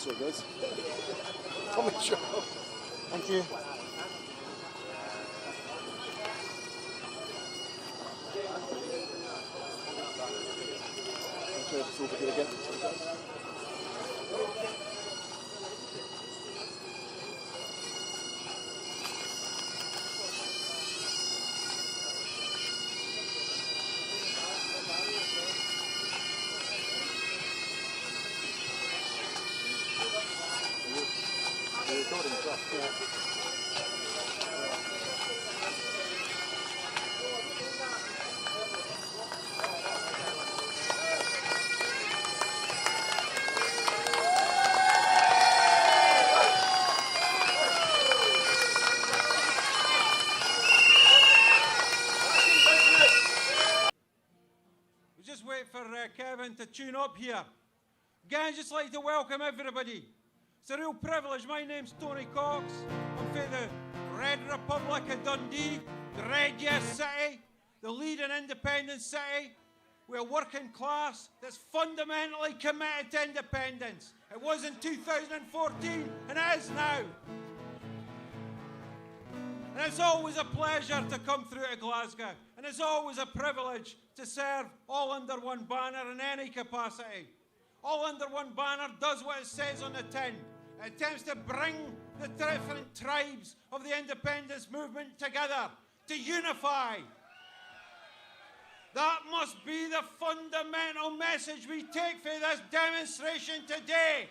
so good. Come and show. Thank you. It's over here again. Kevin to tune up here. Again, I'd just like to welcome everybody. It's a real privilege. My name's Tony Cox. I'm from the Red Republic of Dundee, the Red Yes City, the leading independent city. We're a working class that's fundamentally committed to independence. It was in 2014 and it is now. And it's always a pleasure to come through to Glasgow. And it's always a privilege to serve all under one banner in any capacity. All under one banner does what it says on the tin. It attempts to bring the different tribes of the independence movement together, to unify. That must be the fundamental message we take for this demonstration today.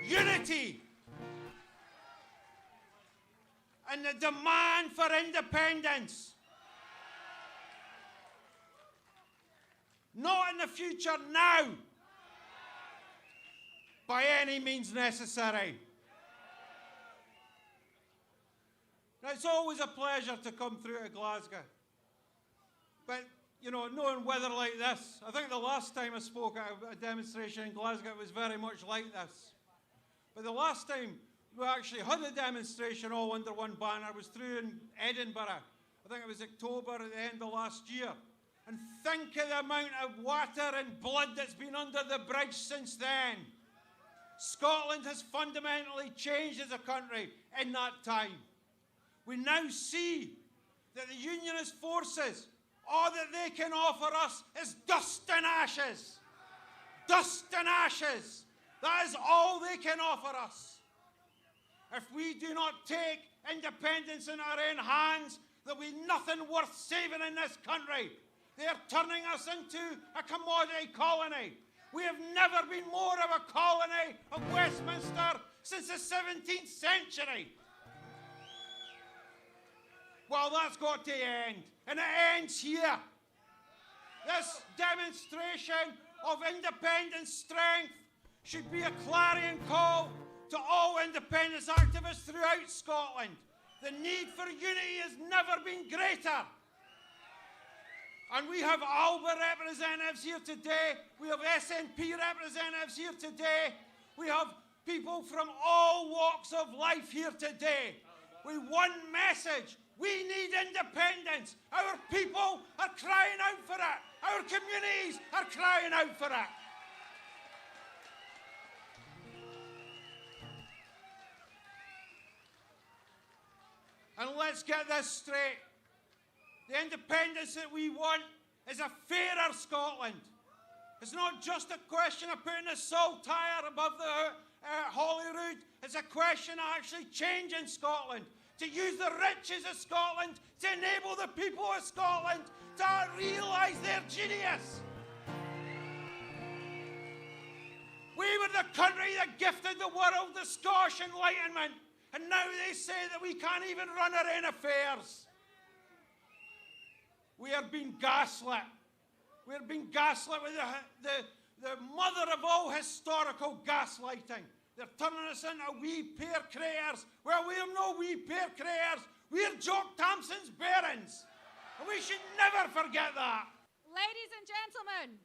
Unity. And the demand for independence. Not in the future, now. By any means necessary. Now, it's always a pleasure to come through to Glasgow. But, you know, knowing weather like this, I think the last time I spoke at a demonstration in Glasgow, it was very much like this. But the last time we actually had a demonstration all under one banner was through in Edinburgh. I think it was October at the end of last year. And think of the amount of water and blood that's been under the bridge since then. Scotland has fundamentally changed as a country in that time. We now see that the Unionist forces, all that they can offer us is dust and ashes. Dust and ashes. That is all they can offer us. If we do not take independence in our own hands, there'll be nothing worth saving in this country. They are turning us into a commodity colony. We have never been more of a colony of Westminster since the 17th century. Well, that's got to end, and it ends here. This demonstration of independent strength should be a clarion call to all independence activists throughout Scotland. The need for unity has never been greater. And we have AUOB representatives here today. We have SNP representatives here today. We have people from all walks of life here today. With one message: we need independence. Our people are crying out for it. Our communities are crying out for it. And let's get this straight. The independence that we want is a fairer Scotland. It's not just a question of putting a salt tire above the Holyrood. It's a question of actually changing Scotland, to use the riches of Scotland to enable the people of Scotland to realise their genius. We were the country that gifted the world the Scottish Enlightenment, and now they say that we can't even run our own affairs. We are being gaslit. We are being gaslit with the mother of all historical gaslighting. They're turning us into wee pear creators. Well, we are no wee pear creators. We are Jock Thompson's barons. And we should never forget that. Ladies and gentlemen,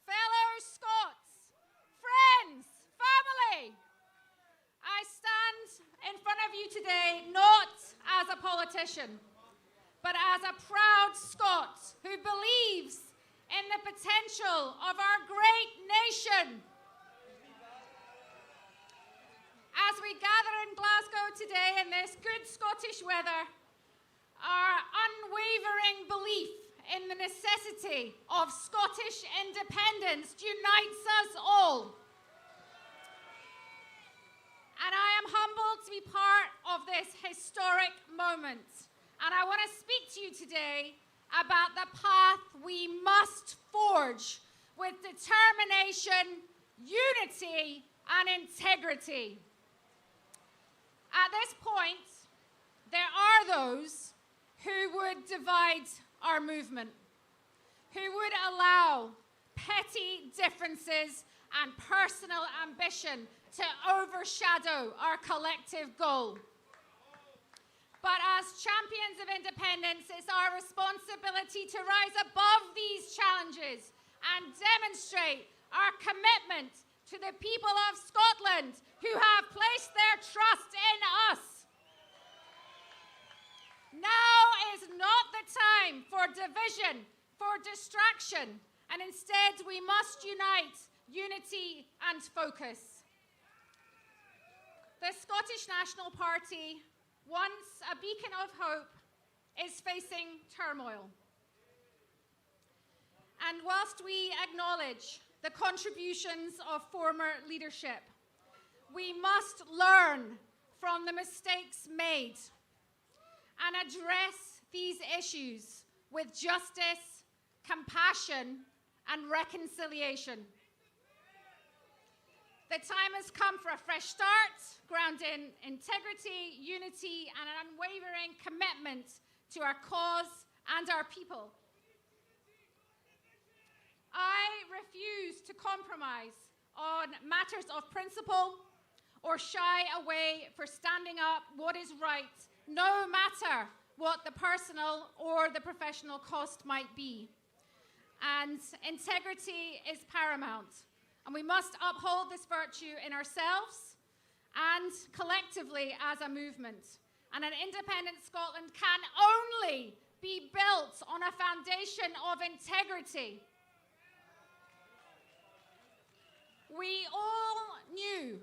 fellow Scots, friends, family, I stand in front of you today not as a politician, but as a proud Scot who believes in the potential of our great nation. today in this good Scottish weather, our unwavering belief in the necessity of Scottish independence unites us all. And I am humbled to be part of this historic moment. And I want to speak to you today about the path we must forge with determination, unity, and integrity. At this point, there are those who would divide our movement, who would allow petty differences and personal ambition to overshadow our collective goal. But as champions of independence, it's our responsibility to rise above these challenges and demonstrate our commitment to the people of Scotland who have placed their trust in us. Now is not the time for division, for distraction, and instead we must unite, unity and focus. The Scottish National Party, once a beacon of hope, is facing turmoil. And whilst we acknowledge the contributions of former leadership, we must learn from the mistakes made and address these issues with justice, compassion, and reconciliation. The time has come for a fresh start, grounded in integrity, unity, and an unwavering commitment to our cause and our people. I refuse to compromise on matters of principle or shy away for standing up what is right, no matter what the personal or the professional cost might be. And integrity is paramount. And we must uphold this virtue in ourselves and collectively as a movement. And an independent Scotland can only be built on a foundation of integrity. We all knew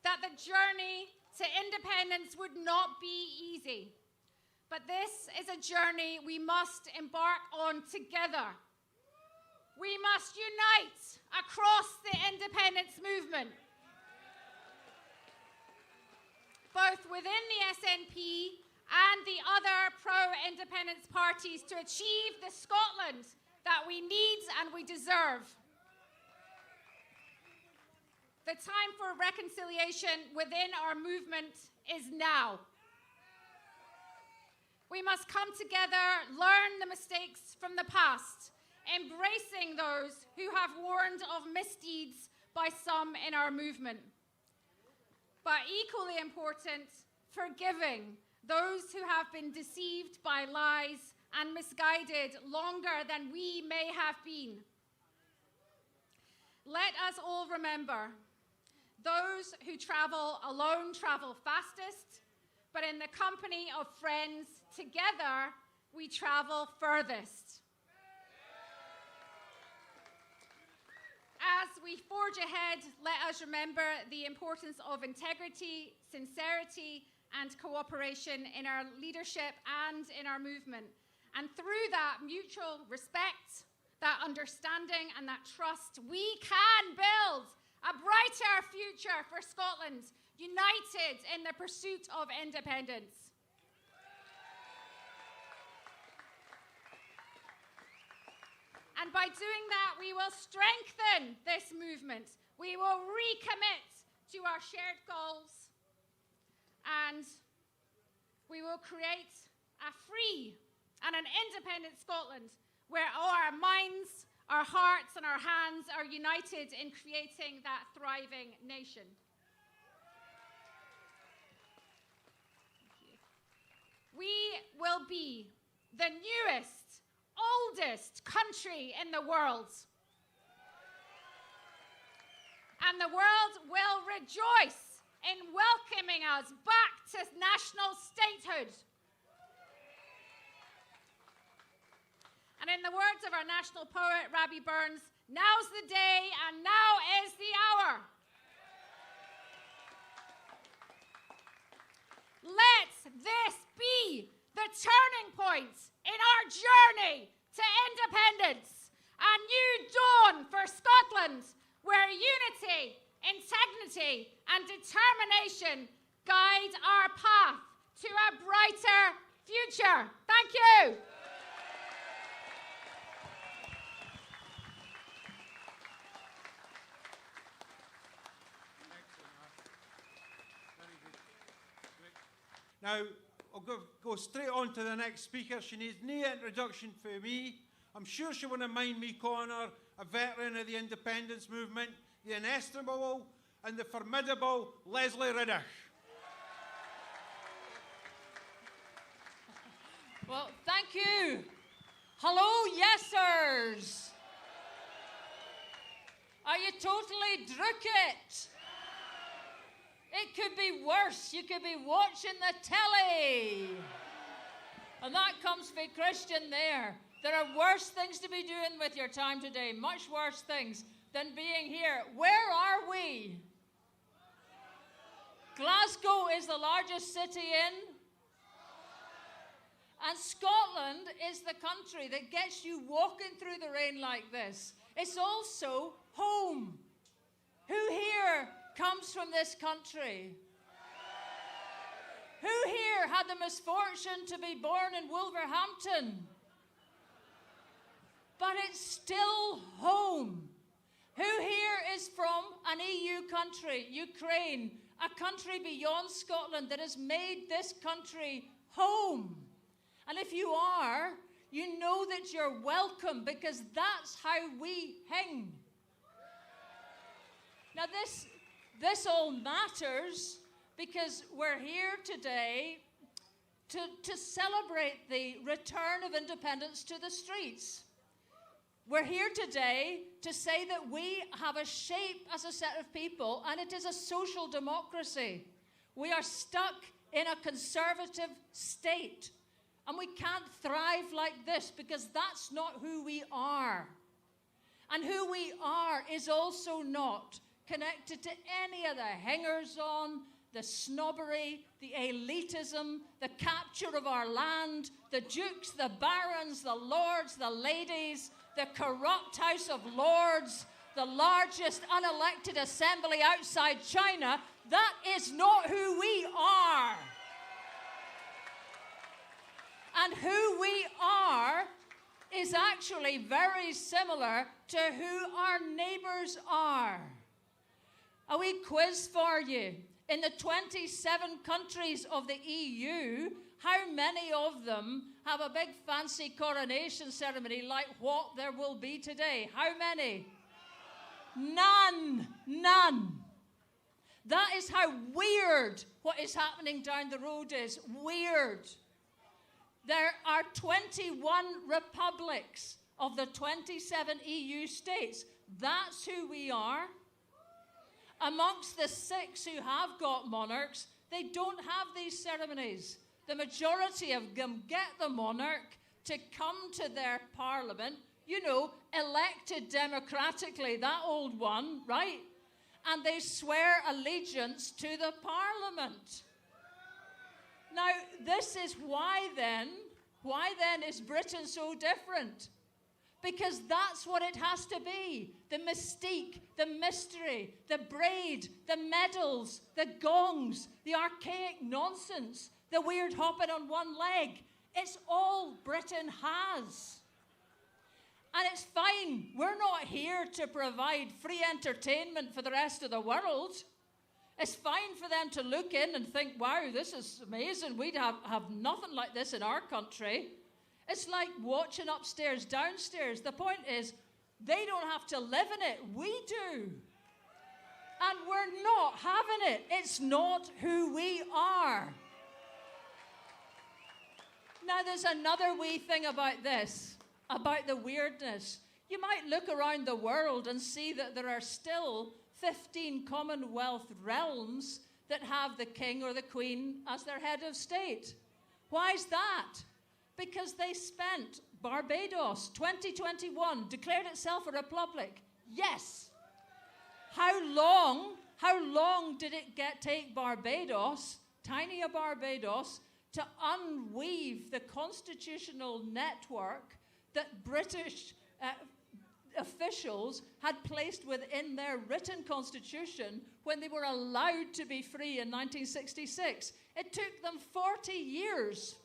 that the journey to independence would not be easy. But this is a journey we must embark on together. We must unite across the independence movement, both within the SNP and the other pro-independence parties, to achieve the Scotland that we need and we deserve. The time for reconciliation within our movement is now. We must come together, learn the mistakes from the past, embracing those who have warned of misdeeds by some in our movement. But equally important, forgiving those who have been deceived by lies and misguided longer than we may have been. Let us all remember, those who travel alone travel fastest, but in the company of friends, together we travel furthest. As we forge ahead, let us remember the importance of integrity, sincerity, and cooperation in our leadership and in our movement. And through that mutual respect, that understanding, and that trust, we can build a brighter future for Scotland, united in the pursuit of independence. And by doing that, we will strengthen this movement. We will recommit to our shared goals, and we will create a free and an independent Scotland where all our minds, our hearts, and our hands are united in creating that thriving nation. We will be the newest, oldest country in the world. And the world will rejoice in welcoming us back to national statehood. And in the words of our national poet, Rabbie Burns, now's the day and now is the hour. point in our journey to independence, a new dawn for Scotland, where unity, integrity, and determination guide our path to a brighter future. Thank you. Now, I'll go straight on to the next speaker. She needs no introduction for me. I'm sure she wouldn't mind me calling her a veteran of the independence movement, the inestimable and the formidable Leslie Riddick. Well, thank you. Hello, yesers. Are you totally drookit? It could be worse. You could be watching the telly. And that comes for Christian there. There are worse things to be doing with your time today, much worse things than being here. Where are we? Glasgow is the largest city in, and Scotland is the country that gets you walking through the rain like this. It's also home. Who here comes from this country? Who here had the misfortune to be born in Wolverhampton? But it's still home. Who here is from an EU country, Ukraine, a country beyond Scotland that has made this country home? And if you are, you know that you're welcome, because that's how we hang. Now this all matters because we're here today to celebrate the return of independence to the streets. We're here today to say that we have a shape as a set of people, and it is a social democracy. We are stuck in a conservative state, and we can't thrive like this because that's not who we are. And who we are is also not connected to any of the hangers-on, the snobbery, the elitism, the capture of our land, the dukes, the barons, the lords, the ladies, the corrupt House of Lords, the largest unelected assembly outside China. That is not who we are. And who we are is actually very similar to who our neighbours are. A wee quiz for you. In the 27 countries of the EU, how many of them have a big fancy coronation ceremony like what there will be today? How many? None. None. That is how weird what is happening down the road is. Weird. There are 21 republics of the 27 EU states. That's who we are. Amongst the 6 who have got monarchs, they don't have these ceremonies. The majority of them get the monarch to come to their parliament, you know, elected democratically, that old one, right? And they swear allegiance to the parliament. Now, this is why then is Britain so different? Because that's what it has to be. The mystique, the mystery, the braid, the medals, the gongs, the archaic nonsense, the weird hopping on one leg. It's all Britain has. And it's fine. We're not here to provide free entertainment for the rest of the world. It's fine for them to look in and think, wow, this is amazing. We'd have nothing like this in our country. It's like watching upstairs, downstairs. The point is, they don't have to live in it. We do. And we're not having it. It's not who we are. Now, there's another wee thing about this, about the weirdness. You might look around the world and see that there are still 15 Commonwealth realms that have the king or the queen as their head of state. Why is that? Because they spent Barbados, 2021, declared itself a republic. Yes. How long did it take Barbados, tiny a Barbados, to unweave the constitutional network that British officials had placed within their written constitution when they were allowed to be free in 1966. It took them 40 years.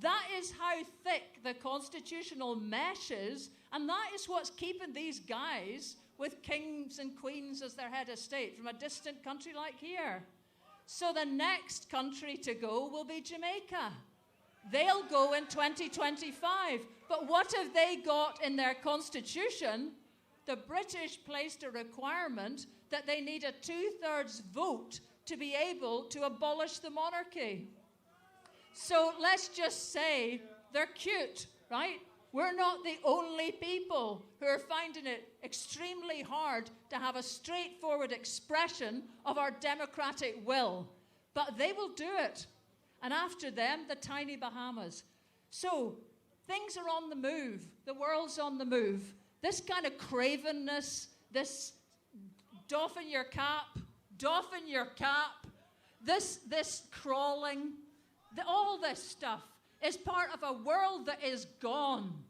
That is how thick the constitutional mesh is, and that is what's keeping these guys with kings and queens as their head of state from a distant country like here. So the next country to go will be Jamaica. They'll go in 2025. But what have they got in their constitution? The British placed a requirement that they need a 2/3 vote to be able to abolish the monarchy. So let's just say they're cute, right? We're not the only people who are finding it extremely hard to have a straightforward expression of our democratic will. But they will do it. And after them, the tiny Bahamas. So things are on the move. The world's on the move. This kind of cravenness, this doffing your cap, this crawling, all this stuff is part of a world that is gone.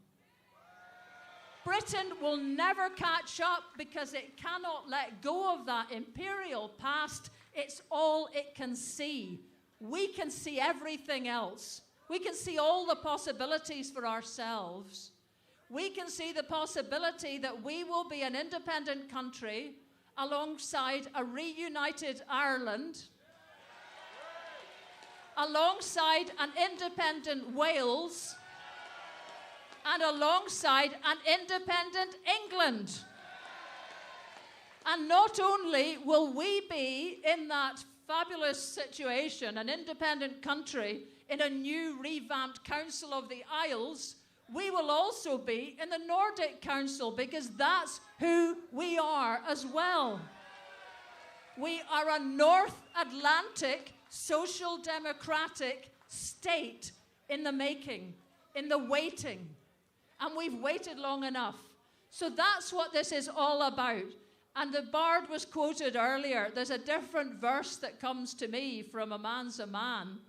Britain will never catch up because it cannot let go of that imperial past. It's all it can see. We can see everything else. We can see all the possibilities for ourselves. We can see the possibility that we will be an independent country alongside a reunited Ireland, alongside an independent Wales, and alongside an independent England. And not only will we be in that fabulous situation, an independent country in a new revamped Council of the Isles, we will also be in the Nordic Council because that's who we are as well. We are a North Atlantic social democratic state in the making, in the waiting. And we've waited long enough. So that's what this is all about. And the bard was quoted earlier. There's a different verse that comes to me from A Man's a Man,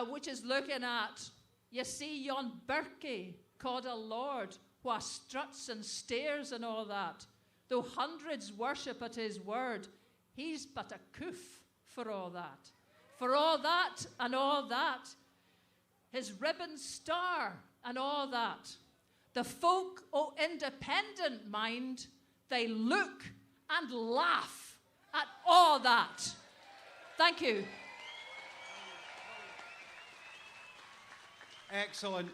which is looking at, you see yon birkie called a lord, wha struts and stares and all that. Though hundreds worship at his word, he's but a coof for all that. For all that and all that, his ribbon star and all that. The folk o' independent mind, they look and laugh at all that. Thank you. Excellent.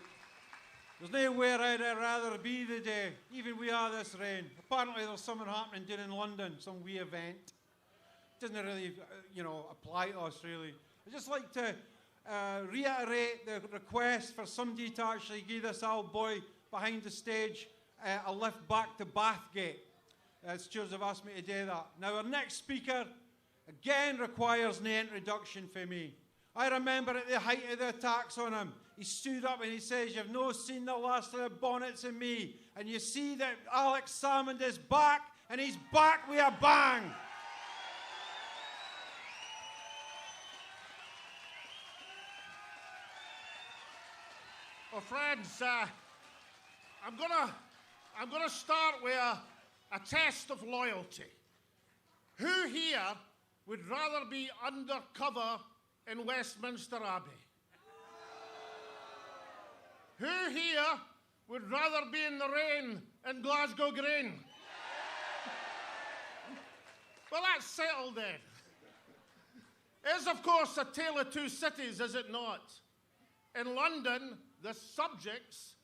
There's nowhere I'd rather be today, even we are this rain. Apparently there's something happening down in London, some wee event. Doesn't really, apply to us really. I'd just like to reiterate the request for somebody to actually give this old boy behind the stage a lift back to Bathgate. Stewards have asked me to do that. Now our next speaker, again, requires no introduction for me. I remember at the height of the attacks on him, he stood up and he says, "You've no seen the last of the bonnets in me." And you see that Alex Salmond is back, and he's back with a bang. Well, friends, I'm gonna start with a test of loyalty. Who here would rather be undercover in Westminster Abbey? Who here would rather be in the rain in Glasgow Green? Well, that's settled then. It is, of course, a tale of two cities, is it not? In London, the subjects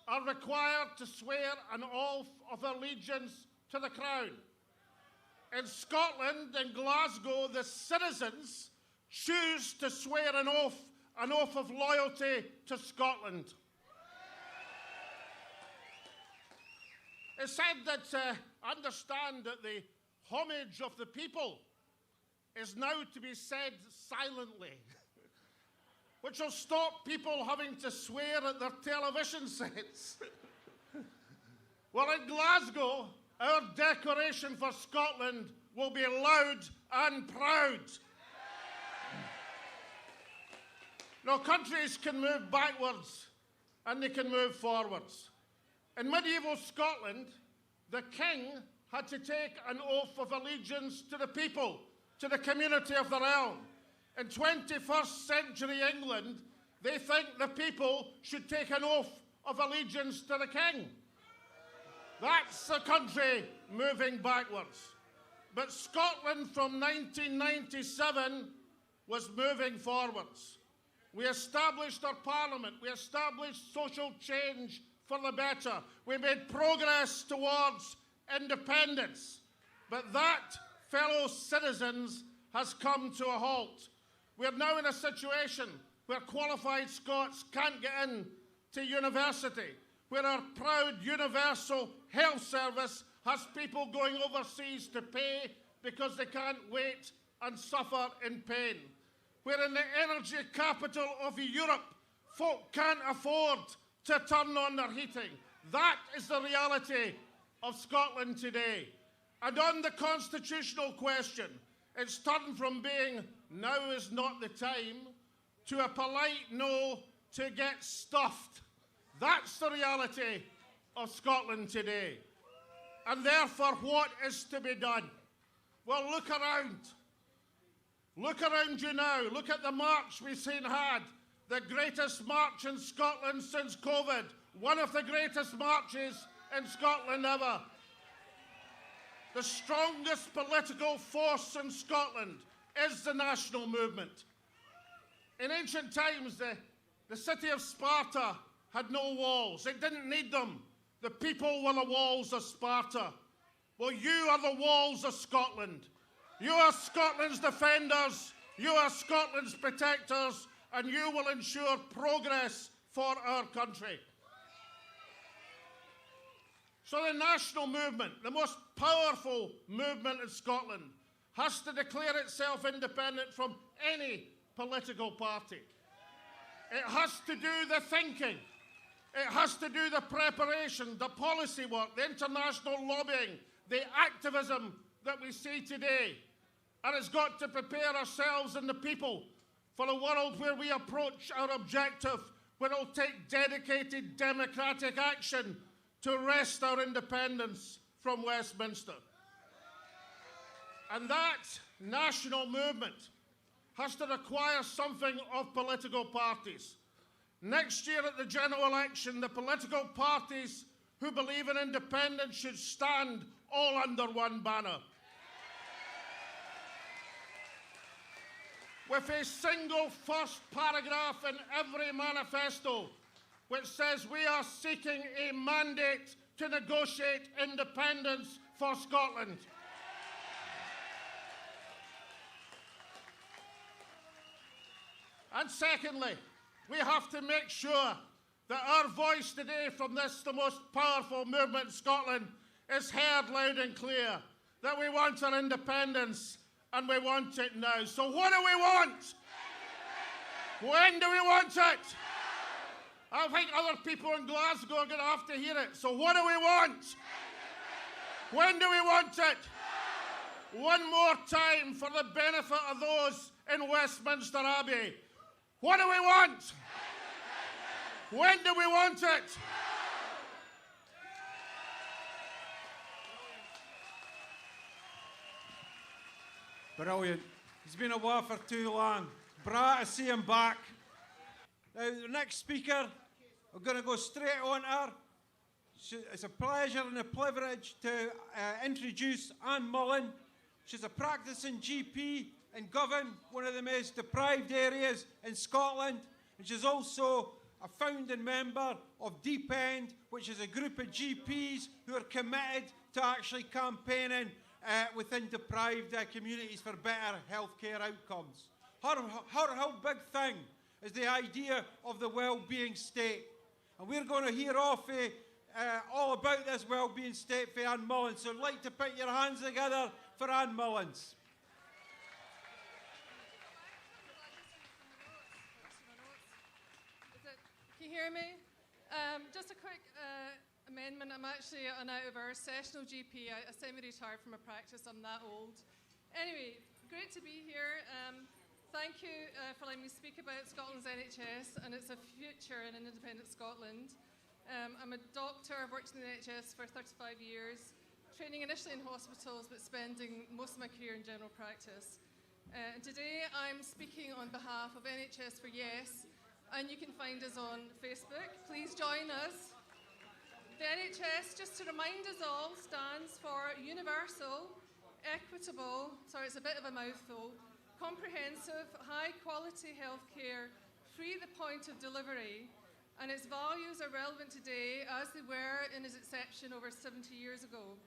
are required to swear an oath of allegiance to the crown. In Scotland, in Glasgow, the citizens choose to swear an oath of loyalty to Scotland. It's said that understand that the homage of the people is now to be said silently, which will stop people having to swear at their television sets. Well, in Glasgow, our decoration for Scotland will be loud and proud. Now, countries can move backwards and they can move forwards. In medieval Scotland, the king had to take an oath of allegiance to the people, to the community of the realm. In 21st century England, they think the people should take an oath of allegiance to the king. That's the country moving backwards. But Scotland from 1997 was moving forwards. We established our parliament. We established social change for the better. We made progress towards independence. But that, fellow citizens, has come to a halt. We're now in a situation where qualified Scots can't get in to university, where our proud universal health service has people going overseas to pay because they can't wait and suffer in pain, where in the energy capital of Europe, folk can't afford to turn on their heating. That is the reality of Scotland today. And on the constitutional question, it's turned from being now is not the time to a polite no to get stuffed. That's the reality of Scotland today. And therefore, what is to be done? Well, look around. Look around you now. Look at the march we've seen had. The greatest march in Scotland since COVID. One of the greatest marches in Scotland ever. The strongest political force in Scotland is the national movement. In ancient times, the city of Sparta had no walls. It didn't need them. The people were the walls of Sparta. Well, you are the walls of Scotland. You are Scotland's defenders. You are Scotland's protectors. And you will ensure progress for our country. So the national movement, the most powerful movement in Scotland, has to declare itself independent from any political party. It has to do the thinking. It has to do the preparation, the policy work, the international lobbying, the activism that we see today. And it's got to prepare ourselves and the people for a world where we approach our objective, where it will take dedicated democratic action to wrest our independence from Westminster. And that national movement has to require something of political parties. Next year at the general election, the political parties who believe in independence should stand all under one banner. With a single first paragraph in every manifesto which says we are seeking a mandate to negotiate independence for Scotland. And secondly, we have to make sure that our voice today from this, the most powerful movement in Scotland, is heard loud and clear, that we want our independence and we want it now. So what do we want? When do we want it? I think other people in Glasgow are going to have to hear it. So what do we want? When do we want it? One more time for the benefit of those in Westminster Abbey. What do we want? When do we want it? Brilliant. He's been away for too long. Bra to see him back. Now, the next speaker, we're going to go straight on her. It's a pleasure and a privilege to introduce Anne Mullen. She's a practicing GP in Govan, one of the most deprived areas in Scotland. And she's also a founding member of Deep End, which is a group of GPs who are committed to actually campaigning within deprived communities for better healthcare outcomes. Her big thing is the idea of the well-being state. And we're going to hear off all about this well-being state for Anne Mullins. So I'd like to put your hands together for Anne Mullins. Can you hear me? Just a quick amendment. I'm actually an out of hours sessional GP. I semi-retired from a practice. I'm that old. Anyway, great to be here. Thank you for letting me speak about Scotland's NHS and its future in an independent Scotland. I'm a doctor. I've worked in the NHS for 35 years, training initially in hospitals, but spending most of my career in general practice. Today, I'm speaking on behalf of NHS for Yes, and you can find us on Facebook. Please join us. The NHS, just to remind us all, stands for universal, equitable, sorry, it's a bit of a mouthful, comprehensive, high-quality healthcare, free at the point of delivery, and its values are relevant today as they were in its inception over 70 years ago.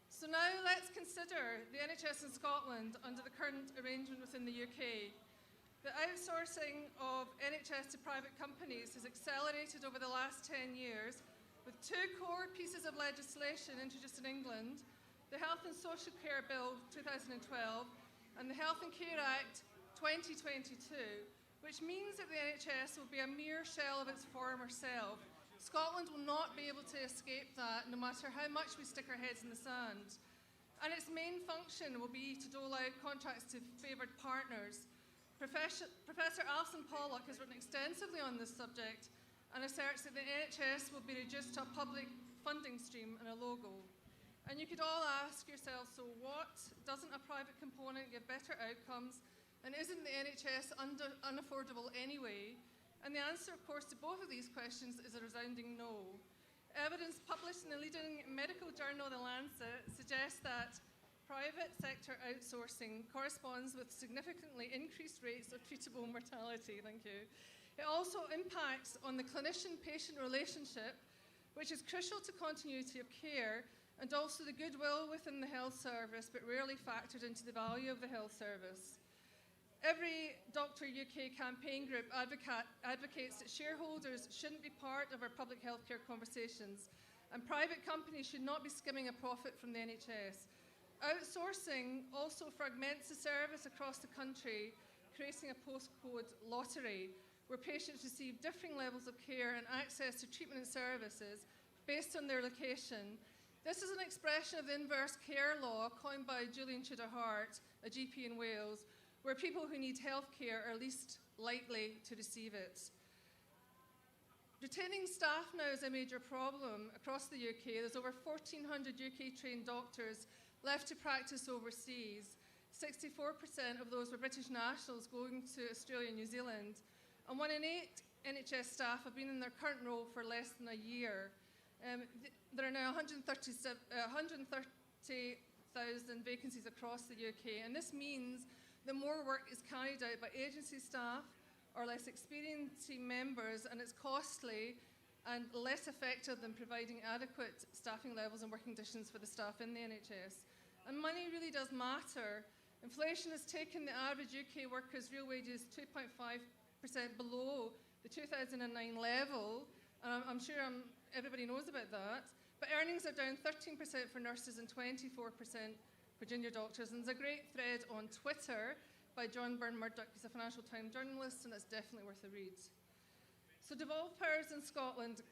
So now let's consider the NHS in Scotland under the current arrangement within the UK. The outsourcing of NHS to private companies has accelerated over the last 10 years with two core pieces of legislation introduced in England, the Health and Social Care Bill 2012 and the Health and Care Act 2022, which means that the NHS will be a mere shell of its former self. Scotland will not be able to escape that no matter how much we stick our heads in the sand. And its main function will be to dole out contracts to favoured partners. Professor Alison Pollock has written extensively on this subject and asserts that the NHS will be reduced to a public funding stream and a logo. And you could all ask yourselves, so what? Doesn't a private component give better outcomes? And isn't the NHS unaffordable anyway? And the answer, of course, to both of these questions is a resounding no. Evidence published in the leading medical journal, The Lancet, suggests that private sector outsourcing corresponds with significantly increased rates of treatable mortality. Thank you. It also impacts on the clinician-patient relationship, which is crucial to continuity of care, and also the goodwill within the health service, but rarely factored into the value of the health service. Every Doctor UK campaign group advocates that shareholders shouldn't be part of our public healthcare conversations, and private companies should not be skimming a profit from the NHS. Outsourcing also fragments the service across the country, creating a postcode lottery, where patients receive differing levels of care and access to treatment and services based on their location. This is an expression of the inverse care law coined by Julian Tudor-Hart, a GP in Wales, where people who need health care are least likely to receive it. Retaining staff now is a major problem across the UK. There's over 1,400 UK-trained doctors left to practice overseas. 64% of those were British nationals going to Australia and New Zealand. And 1 in 8 NHS staff have been in their current role for less than a year. There are now 130,000 vacancies across the UK, and this means that more work is carried out by agency staff or less experienced team members, and it's costly and less effective than providing adequate staffing levels and working conditions for the staff in the NHS. And money really does matter. Inflation has taken the average UK worker's real wages 2.5% below the 2009 level, and I'm sure everybody knows about that. But earnings are down 13% for nurses and 24% for junior doctors. And there's a great thread on Twitter by John Byrne-Murdoch, who's a Financial Times journalist, and it's definitely worth a read. So devolved powers in Scotland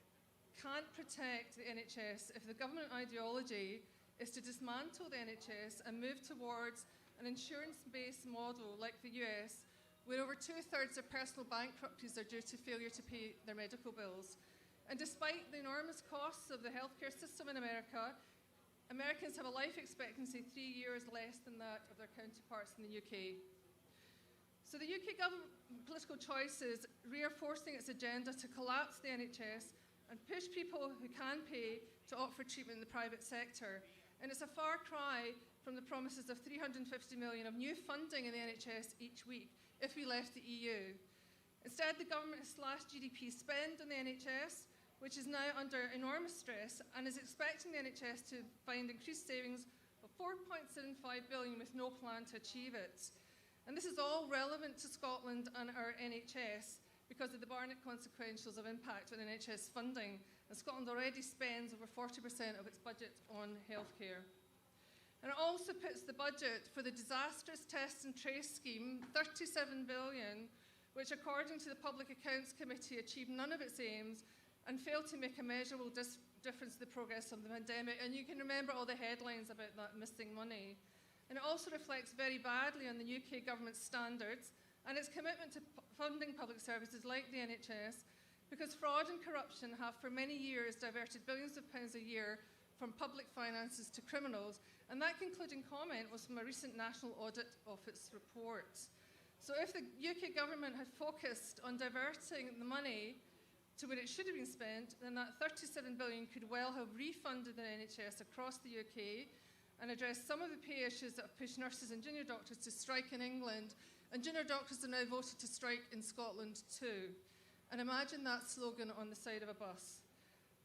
can't protect the NHS if the government ideology is to dismantle the NHS and move towards an insurance-based model like the US, where over 2/3 of personal bankruptcies are due to failure to pay their medical bills. And despite the enormous costs of the healthcare system in America, Americans have a life expectancy 3 years less than that of their counterparts in the UK. So the UK government political choices reinforcing its agenda to collapse the NHS and push people who can pay to opt for treatment in the private sector. And it's a far cry from the promises of 350 million of new funding in the NHS each week if we left the EU. Instead, the government has slashed GDP spend on the NHS, which is now under enormous stress, and is expecting the NHS to find increased savings of 4.75 billion with no plan to achieve it. And this is all relevant to Scotland and our NHS because of the Barnett consequentials of impact on NHS funding. And Scotland already spends over 40% of its budget on healthcare. And it also puts the budget for the disastrous test and trace scheme, 37 billion, which according to the Public Accounts Committee achieved none of its aims and failed to make a measurable difference to the progress of the pandemic. And you can remember all the headlines about that missing money. And it also reflects very badly on the UK government's standards and its commitment to funding public services like the NHS, because fraud and corruption have for many years diverted billions of pounds a year from public finances to criminals, and that concluding comment was from a recent National Audit Office report. So if the UK government had focused on diverting the money to where it should have been spent, then that 37 billion could well have refunded the NHS across the UK and addressed some of the pay issues that have pushed nurses and junior doctors to strike in England, and junior doctors are now voted to strike in Scotland too. And imagine that slogan on the side of a bus.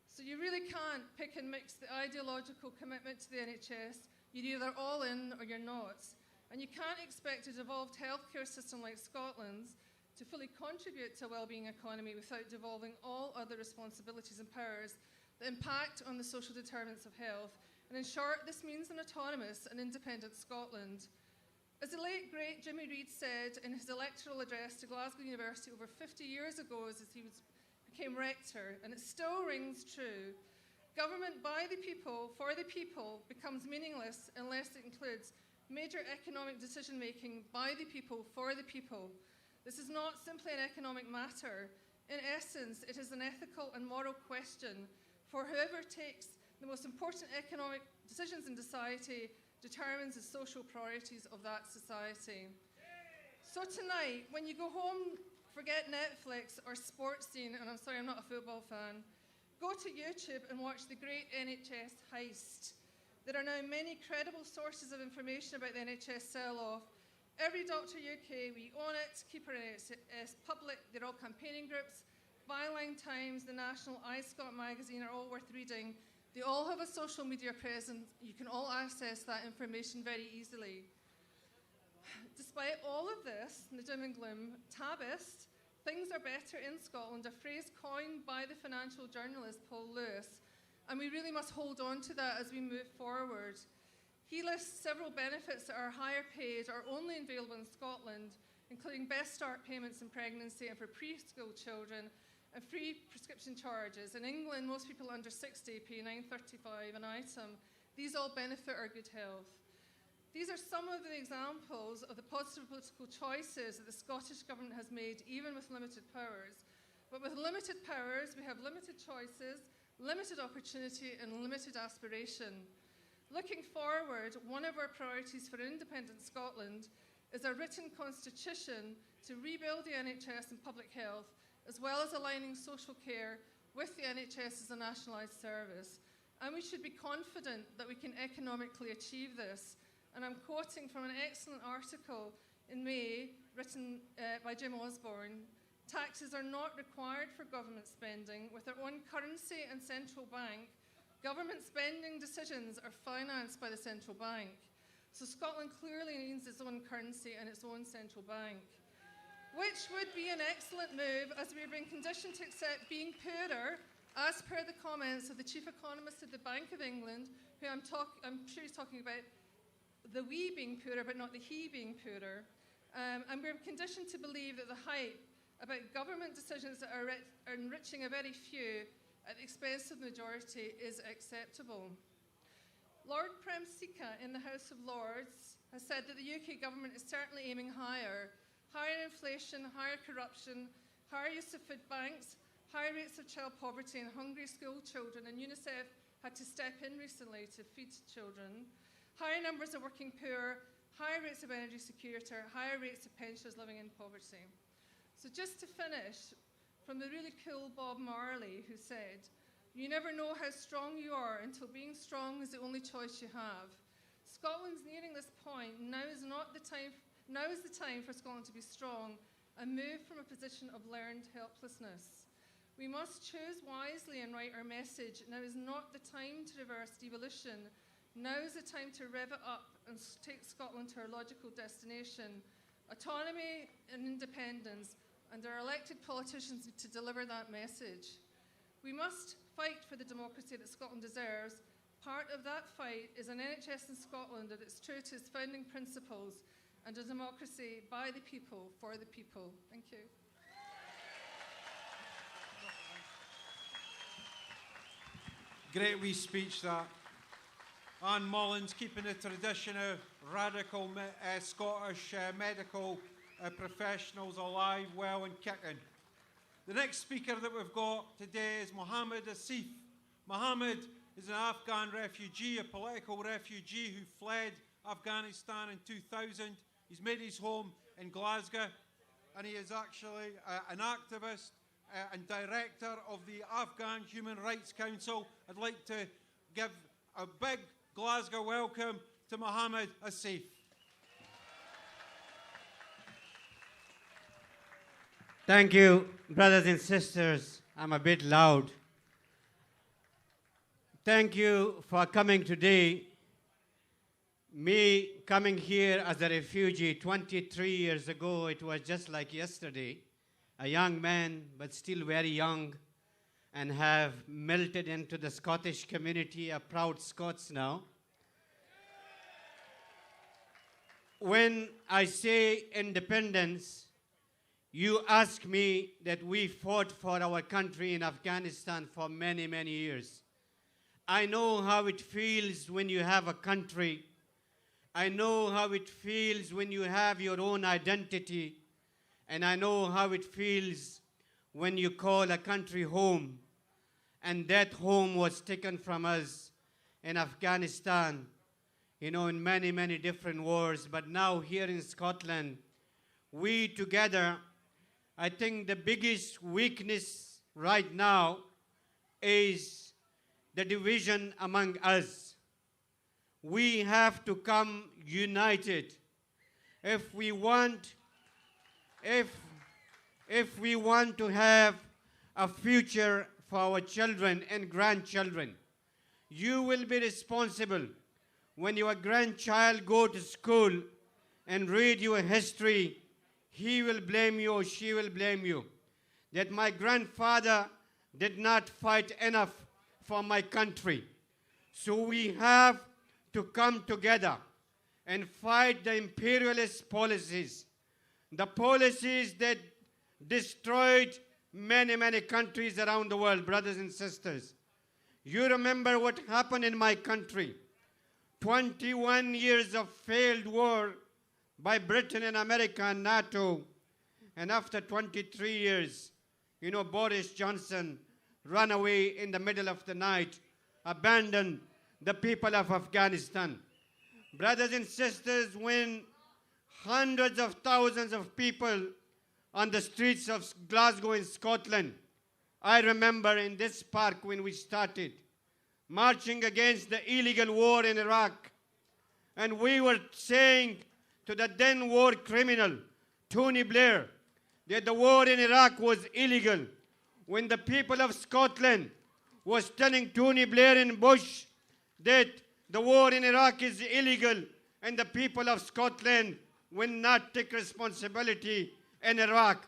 So you really can't pick and mix the ideological commitment to the NHS. You're either all in or you're not. And you can't expect a devolved healthcare system like Scotland's to fully contribute to a wellbeing economy without devolving all other responsibilities and powers that impact on the social determinants of health. And in short, this means an autonomous and independent Scotland. As the late, great Jimmy Reid said in his electoral address to Glasgow University over 50 years ago as he became rector, and it still rings true, government by the people, for the people, becomes meaningless unless it includes major economic decision-making by the people, for the people. This is not simply an economic matter. In essence, it is an ethical and moral question, for whoever takes the most important economic decisions in society determines the social priorities of that society. So tonight, when you go home, forget Netflix or sports scene, and I'm sorry, I'm not a football fan, go to YouTube and watch the great NHS heist. There are now many credible sources of information about the NHS sell-off. Every Doctor UK, We Own It, Keeper NHS Public, they're all campaigning groups. Byline Times, The National, iScot magazine are all worth reading. They all have a social media presence. You can all access that information very easily. Despite all of this, the doom and gloom, tabist, things are better in Scotland, a phrase coined by the financial journalist Paul Lewis, and we really must hold on to that as we move forward. He lists several benefits that are higher paid or only available in Scotland, including best start payments in pregnancy and for preschool children, and free prescription charges. In England, most people under 60 pay £9.35 an item. These all benefit our good health. These are some of the examples of the positive political choices that the Scottish Government has made, even with limited powers. But with limited powers, we have limited choices, limited opportunity, and limited aspiration. Looking forward, one of our priorities for independent Scotland is a written constitution to rebuild the NHS and public health, as well as aligning social care with the NHS as a nationalised service. And we should be confident that we can economically achieve this. And I'm quoting from an excellent article in May written by Jim Osborne. Taxes are not required for government spending. With our own currency and central bank, government spending decisions are financed by the central bank. So Scotland clearly needs its own currency and its own central bank, which would be an excellent move as we are being conditioned to accept being poorer, as per the comments of the chief economist of the Bank of England, who I'm sure he's talking about the we being poorer, but not the he being poorer. And we're conditioned to believe that the hype about government decisions that are enriching a very few at the expense of the majority is acceptable. Lord Prem Sika in the House of Lords has said that the UK government is certainly aiming higher. Higher inflation, higher corruption, higher use of food banks, higher rates of child poverty and hungry school children, and UNICEF had to step in recently to feed children. Higher numbers of working poor, higher rates of energy security, higher rates of pensioners living in poverty. So just to finish, from the really cool Bob Marley, who said, "You never know how strong you are until being strong is the only choice you have." Scotland's nearing this point. Now is the time for Scotland to be strong and move from a position of learned helplessness. We must choose wisely and write our message. Now is not the time to reverse devolution. Now is the time to rev it up and take Scotland to our logical destination. Autonomy and independence, and our elected politicians to deliver that message. We must fight for the democracy that Scotland deserves. Part of that fight is an NHS in Scotland that is true to its founding principles and a democracy by the people, for the people. Thank you. Great wee speech, that. Anne Mullins keeping the tradition of radical Scottish medical professionals alive, well and kicking. The next speaker that we've got today is Mohammed Asif. Mohammed is an Afghan refugee, a political refugee who fled Afghanistan in 2000. He's made his home in Glasgow, and he is actually an activist and director of the Afghan Human Rights Council. I'd like to give a big Glasgow welcome to Mohammed Asif. Thank you, brothers and sisters. I'm a bit loud. Thank you for coming today. Me coming here as a refugee 23 years ago, it was just like yesterday. A young man, but still very young, and have melted into the Scottish community, a proud Scots now. When I say independence, you ask me that we fought for our country in Afghanistan for many, many years. I know how it feels when you have a country. I know how it feels when you have your own identity. And I know how it feels when you call a country home. And that home was taken from us in Afghanistan, you know, in many, many different wars. But now here in Scotland, we together, I think the biggest weakness right now is the division among us. We have to come united if we want to have a future for our children and grandchildren. You will be responsible when your grandchild go to school and read your history. He will blame you or she will blame you that my grandfather did not fight enough for my country. So we have to come together and fight the imperialist policies, the policies that destroyed many, many countries around the world, brothers and sisters. You remember what happened in my country. 21 years of failed war by Britain and America and NATO. And after 23 years, you know, Boris Johnson ran away in the middle of the night, abandoned the people of Afghanistan. Brothers and sisters, when hundreds of thousands of people on the streets of Glasgow in Scotland, I remember in this park when we started marching against the illegal war in Iraq, and we were saying to the then war criminal, Tony Blair, that the war in Iraq was illegal. When the people of Scotland was telling Tony Blair and Bush that the war in Iraq is illegal, and the people of Scotland will not take responsibility in Iraq.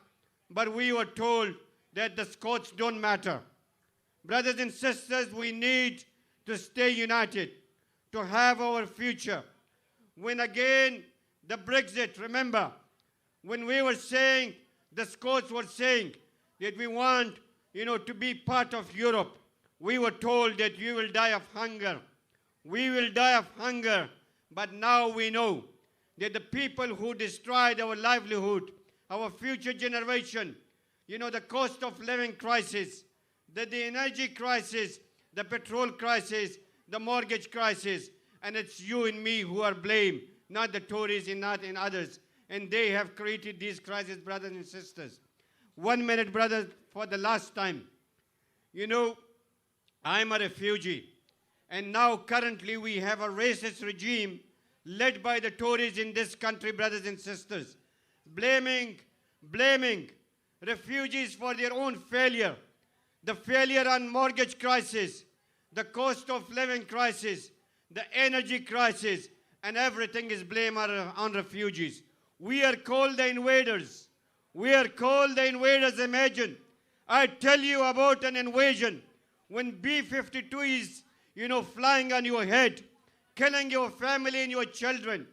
But we were told that the Scots don't matter. Brothers and sisters, we need to stay united, to have our future. When again the Brexit, remember, when we were saying, the Scots were saying that we want, to be part of Europe, we were told that you will die of hunger. We will die of hunger. But now we know that the people who destroyed our livelihood, our future generation, the cost of living crisis, the energy crisis, the petrol crisis, the mortgage crisis, and it's you and me who are blamed, not the Tories and not in others. And they have created these crises, brothers and sisters. 1 minute, brothers, for the last time. I'm a refugee. And now currently we have a racist regime led by the Tories in this country, brothers and sisters, blaming refugees for their own failure. The failure on mortgage crisis, the cost of living crisis, the energy crisis, and everything is blamed on refugees. We are called the invaders. We are called the invaders. Imagine, I tell you about an invasion when B-52 is, flying on your head, killing your family and your children,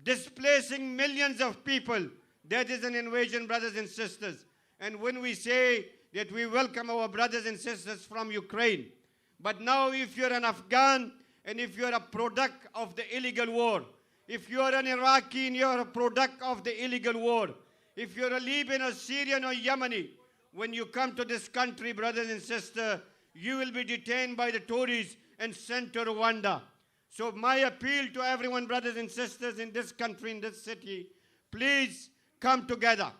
displacing millions of people. That is an invasion, brothers and sisters. And when we say that we welcome our brothers and sisters from Ukraine, but now if you're an Afghan and if you're a product of the illegal war, If you are an Iraqi and you are a product of the illegal war, if you're a Libyan or Syrian or Yemeni, when you come to this country, brothers and sisters, you will be detained by the Tories and sent to Rwanda. So my appeal to everyone, brothers and sisters in this country, in this city, please come together.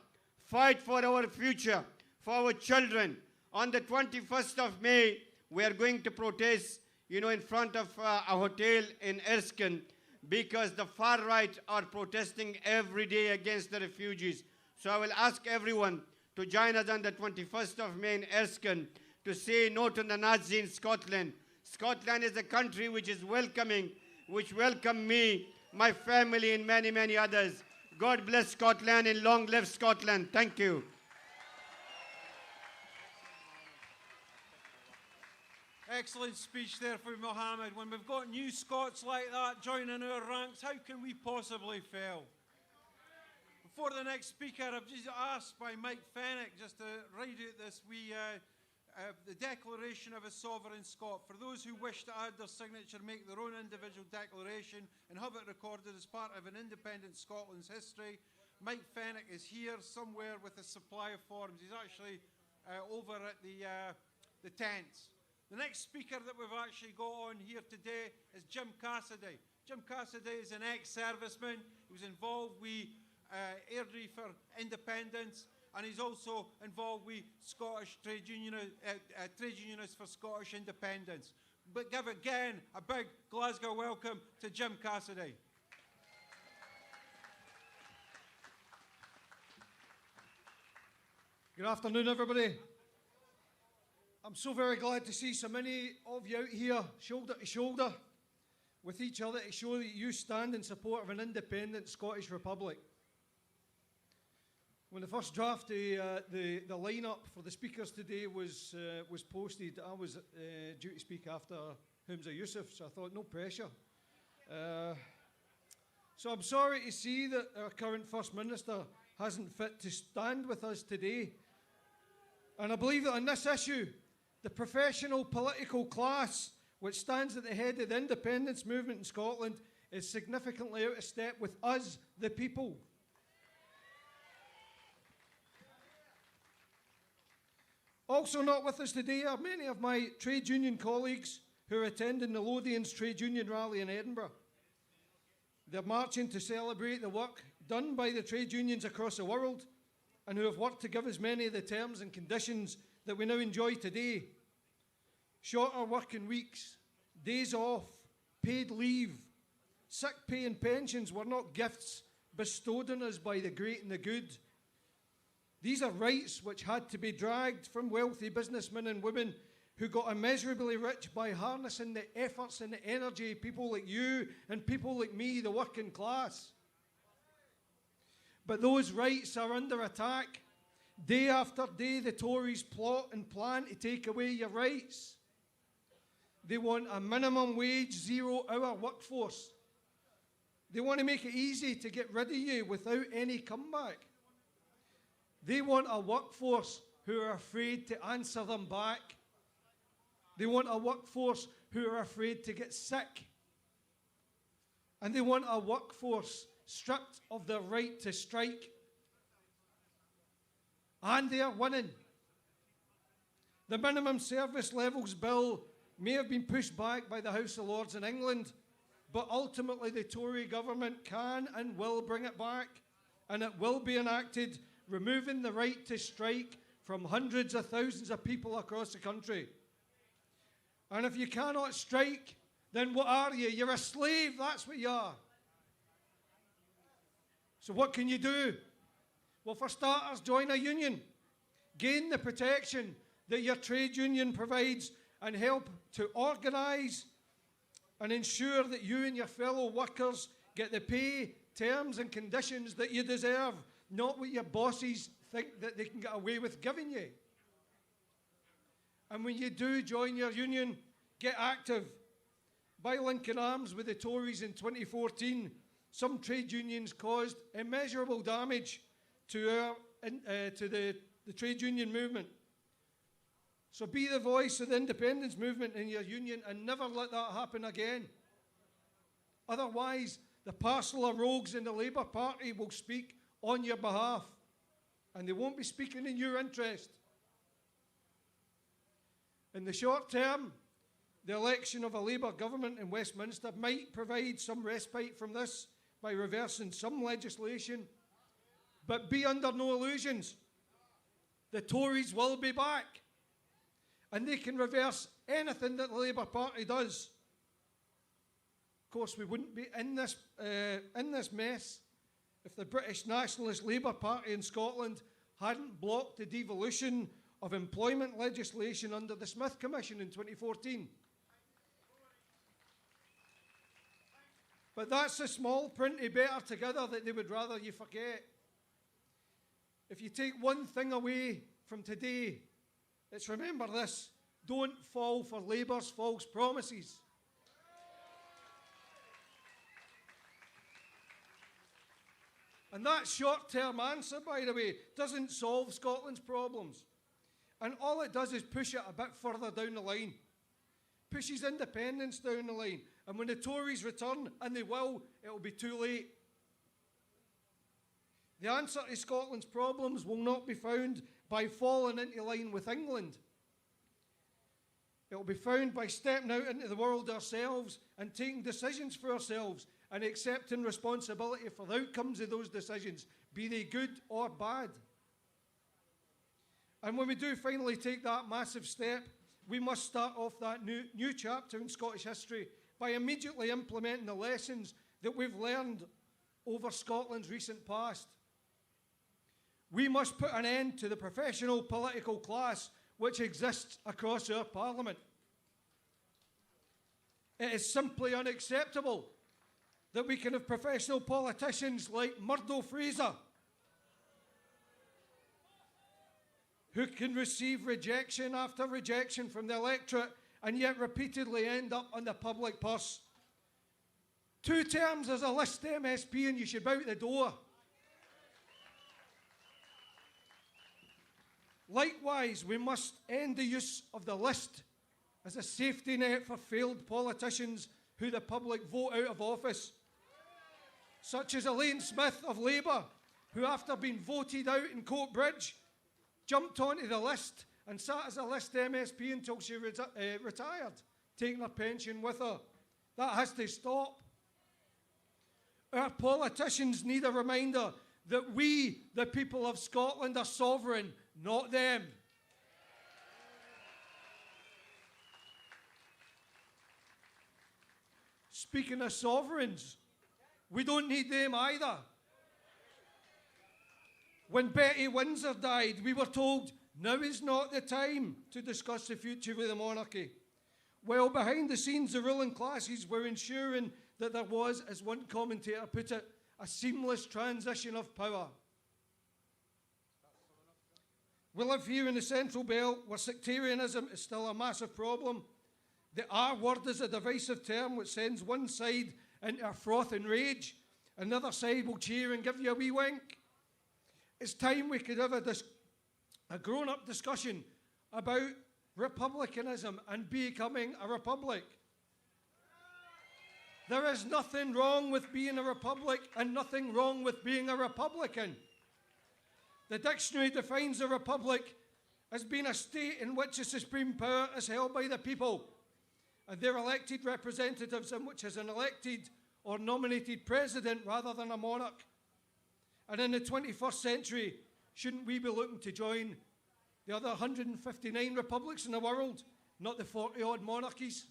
Fight for our future, for our children. On the 21st of May, we are going to protest, in front of a hotel in Erskine, because the far right are protesting every day against the refugees. So I will ask everyone to join us on the 21st of May in Erskine to say no to the Nazi in Scotland. Scotland is a country which is welcoming, which welcomed me, my family, and many, many others. God bless Scotland and long live Scotland. Thank you. Excellent speech there from Mohammed. When we've got new Scots like that joining our ranks, how can we possibly fail? Before the next speaker, I've just asked by Mike Fennick just to read out this the declaration of a sovereign Scot. For those who wish to add their signature, make their own individual declaration and have it recorded as part of an independent Scotland's history. Mike Fennick is here somewhere with a supply of forms. He's actually over at the tents. The next speaker that we've actually got on here today is Jim Cassidy. Jim Cassidy is an ex-serviceman. He was involved with Airdrie for Independence, and he's also involved with Scottish trade unionists for Scottish independence. But give again a big Glasgow welcome to Jim Cassidy. Good afternoon, everybody. I'm so very glad to see so many of you out here, shoulder to shoulder, with each other to show that you stand in support of an independent Scottish Republic. When the first draft, the lineup for the speakers today was posted, I was due to speak after Humza Yousaf, so I thought, no pressure. So I'm sorry to see that our current First Minister hasn't fit to stand with us today. And I believe that on this issue, the professional political class, which stands at the head of the independence movement in Scotland, is significantly out of step with us, the people. Also not with us today are many of my trade union colleagues who are attending the Lothians Trade Union Rally in Edinburgh. They're marching to celebrate the work done by the trade unions across the world and who have worked to give us many of the terms and conditions that we now enjoy today. Shorter working weeks, days off, paid leave, sick pay and pensions were not gifts bestowed on us by the great and the good. These are rights which had to be dragged from wealthy businessmen and women who got immeasurably rich by harnessing the efforts and the energy of people like you and people like me, the working class. But those rights are under attack. Day after day, the Tories plot and plan to take away your rights. They want a minimum wage, 0-hour workforce. They want to make it easy to get rid of you without any comeback. They want a workforce who are afraid to answer them back. They want a workforce who are afraid to get sick. And they want a workforce stripped of their right to strike. And they are winning. The minimum service levels bill may have been pushed back by the House of Lords in England, but ultimately the Tory government can and will bring it back, and it will be enacted, removing the right to strike from hundreds of thousands of people across the country. And if you cannot strike, then what are you? You're a slave, that's what you are. So what can you do? Well, for starters, join a union. Gain the protection that your trade union provides and help to organise and ensure that you and your fellow workers get the pay, terms and conditions that you deserve, not what your bosses think that they can get away with giving you. And when you do join your union, get active. By linking arms with the Tories in 2014, some trade unions caused immeasurable damage to the trade union movement. So be the voice of the independence movement in your union and never let that happen again. Otherwise, the parcel of rogues in the Labour Party will speak on your behalf, and they won't be speaking in your interest. In the short term, the election of a Labour government in Westminster might provide some respite from this by reversing some legislation, but be under no illusions. The Tories will be back, and they can reverse anything that the Labour Party does. Of course, we wouldn't be in this mess if the British Nationalist Labour Party in Scotland hadn't blocked the devolution of employment legislation under the Smith Commission in 2014. But that's the small print of better together that they would rather you forget. If you take one thing away from today, it's remember this: don't fall for Labour's false promises. And that short-term answer, by the way, doesn't solve Scotland's problems. And all it does is push it a bit further down the line. Pushes independence down the line. And when the Tories return, and they will, it will be too late. The answer to Scotland's problems will not be found by falling into line with England. It will be found by stepping out into the world ourselves and taking decisions for ourselves and accepting responsibility for the outcomes of those decisions, be they good or bad. And when we do finally take that massive step, we must start off that new chapter in Scottish history by immediately implementing the lessons that we've learned over Scotland's recent past. We must put an end to the professional political class which exists across our Parliament. It is simply unacceptable that we can have professional politicians like Murdo Fraser, who can receive rejection after rejection from the electorate and yet repeatedly end up on the public purse. 2 terms as a list MSP and you should be out the door. Likewise, we must end the use of the list as a safety net for failed politicians who the public vote out of office, such as Elaine Smith of Labour, who after being voted out in Coatbridge, jumped onto the list and sat as a list MSP until she retired, taking her pension with her. That has to stop. Our politicians need a reminder that we, the people of Scotland, are sovereign, not them. Speaking of sovereigns, we don't need them either. When Betty Windsor died, we were told now is not the time to discuss the future of the monarchy. While behind the scenes, the ruling classes were ensuring that there was, as one commentator put it, a seamless transition of power. We live here in the Central Belt where sectarianism is still a massive problem. The R word is a divisive term which sends one side into a froth and rage, another side will cheer and give you a wee wink. It's time we could have a grown-up discussion about republicanism and becoming a republic. There is nothing wrong with being a republic and nothing wrong with being a Republican. The dictionary defines a republic as being a state in which the supreme power is held by the people and their elected representatives, in which is an elected or nominated president rather than a monarch. And in the 21st century, shouldn't we be looking to join the other 159 republics in the world, not the 40-odd monarchies?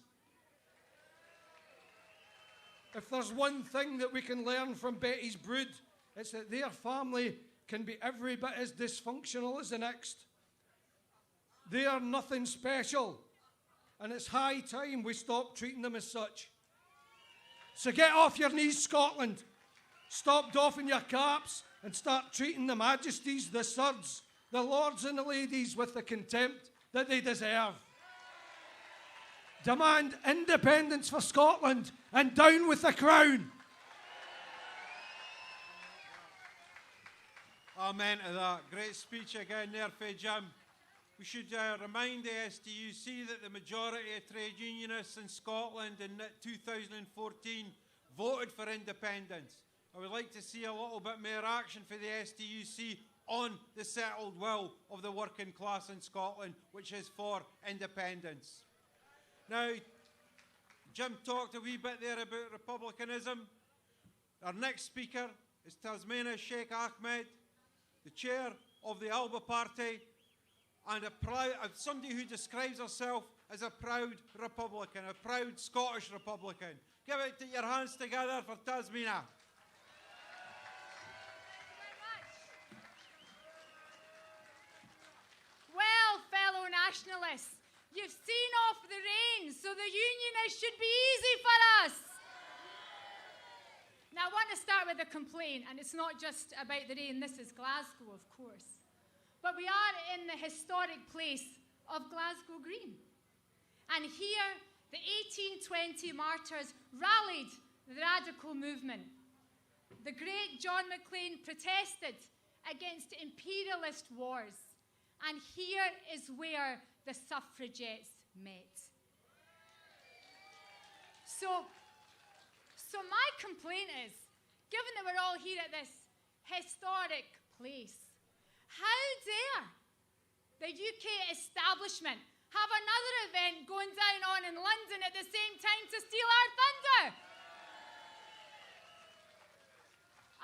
If there's one thing that we can learn from Betty's brood, it's that their family can be every bit as dysfunctional as the next. They are nothing special, and it's high time we stop treating them as such. So get off your knees, Scotland. Stop doffing your caps and start treating the majesties, the sirs, the lords and the ladies with the contempt that they deserve. Demand independence for Scotland and down with the crown. Amen to that. Great speech again there for Jim. We should remind the STUC that the majority of trade unionists in Scotland in 2014 voted for independence. I would like to see a little bit more action for the STUC on the settled will of the working class in Scotland, which is for independence. Now, Jim talked a wee bit there about republicanism. Our next speaker is Tasmania Sheikh Ahmed, the chair of the AUOB Party, and somebody who describes herself as a proud Republican, a proud Scottish Republican. Give your hands together for Tasmania. Well, fellow nationalists, you've seen off the rain, so the unionists should be easy for us. Now, I want to start with a complaint, and it's not just about the rain. This is Glasgow, of course. But we are in the historic place of Glasgow Green. And here, the 1820 martyrs rallied the radical movement. The great John Maclean protested against imperialist wars. And here is where the suffragettes met. So my complaint is, given that we're all here at this historic place, how dare the UK establishment have another event going down in London at the same time to steal our thunder?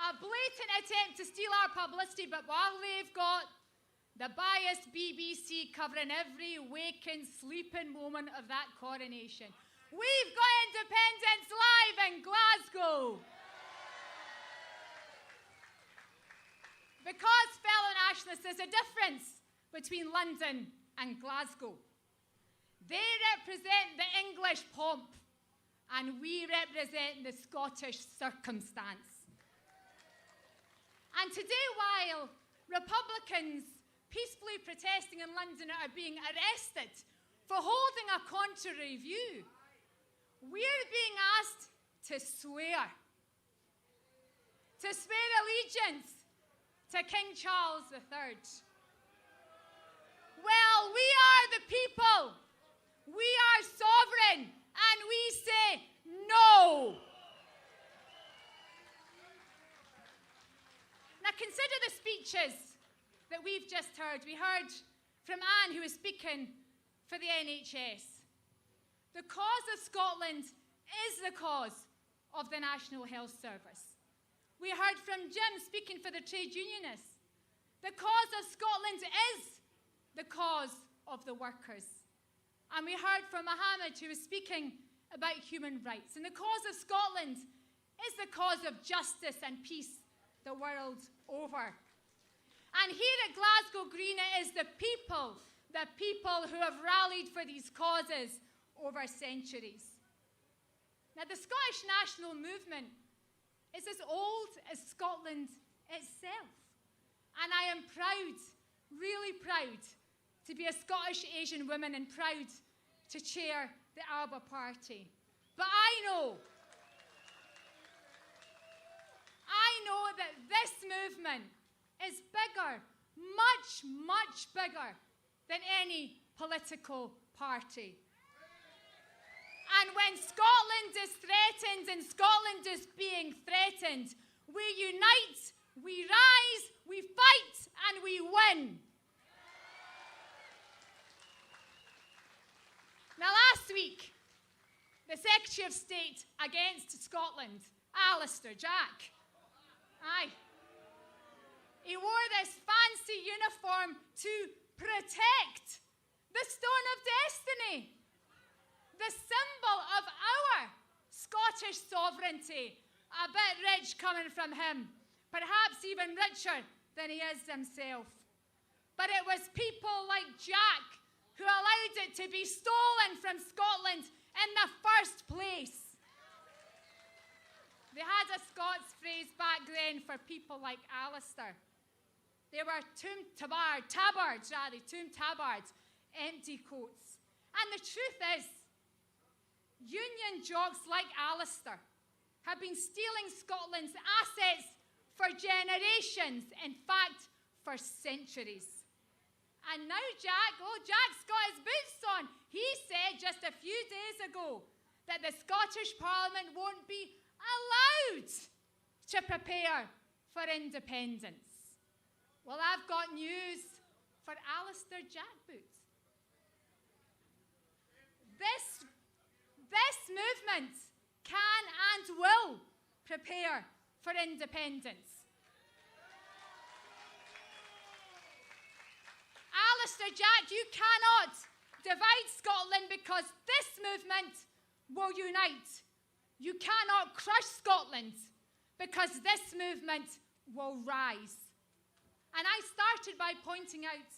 A blatant attempt to steal our publicity, but while they've got the biased BBC covering every waking, sleeping moment of that coronation, we've got Independence Live in Glasgow. Because, fellow nationalists, there's a difference between London and Glasgow. They represent the English pomp, and we represent the Scottish circumstance. And today, while Republicans peacefully protesting in London are being arrested for holding a contrary view, we're being asked to swear allegiance to King Charles III. Well, we are the people. We are sovereign, and we say no. Now consider the speeches that we've just heard. We heard from Anne, who was speaking for the NHS. The cause of Scotland is the cause of the National Health Service. We heard from Jim speaking for the trade unionists. The cause of Scotland is the cause of the workers. And we heard from Mohammed, who was speaking about human rights. And the cause of Scotland is the cause of justice and peace the world over. And here at Glasgow Green, it is the people who have rallied for these causes over centuries. Now, the Scottish national movement is as old as Scotland itself. And I am proud, really proud, to be a Scottish Asian woman and proud to chair the AUOB Party. But I know that this movement is bigger, much, much bigger than any political party. And when Scotland is threatened and Scotland is being threatened, we unite, we rise, we fight, and we win. Now, last week, the Secretary of State against Scotland, Alistair Jack, he wore this fancy uniform to protect the Stone of Destiny, the symbol of our Scottish sovereignty. A bit rich coming from him, perhaps even richer than he is himself. But it was people like Jack who allowed it to be stolen from Scotland in the first place. They had a Scots phrase back then for people like Alistair. They were tomb tabards, empty coats. And the truth is, union jocks like Alistair have been stealing Scotland's assets for generations, in fact, for centuries. And now Jack's got his boots on. He said just a few days ago that the Scottish Parliament won't be allowed to prepare for independence? Well, I've got news for Alistair Jackboot. This movement can and will prepare for independence. Alistair Jack, you cannot divide Scotland because this movement will unite. You cannot crush Scotland because this movement will rise. And I started by pointing out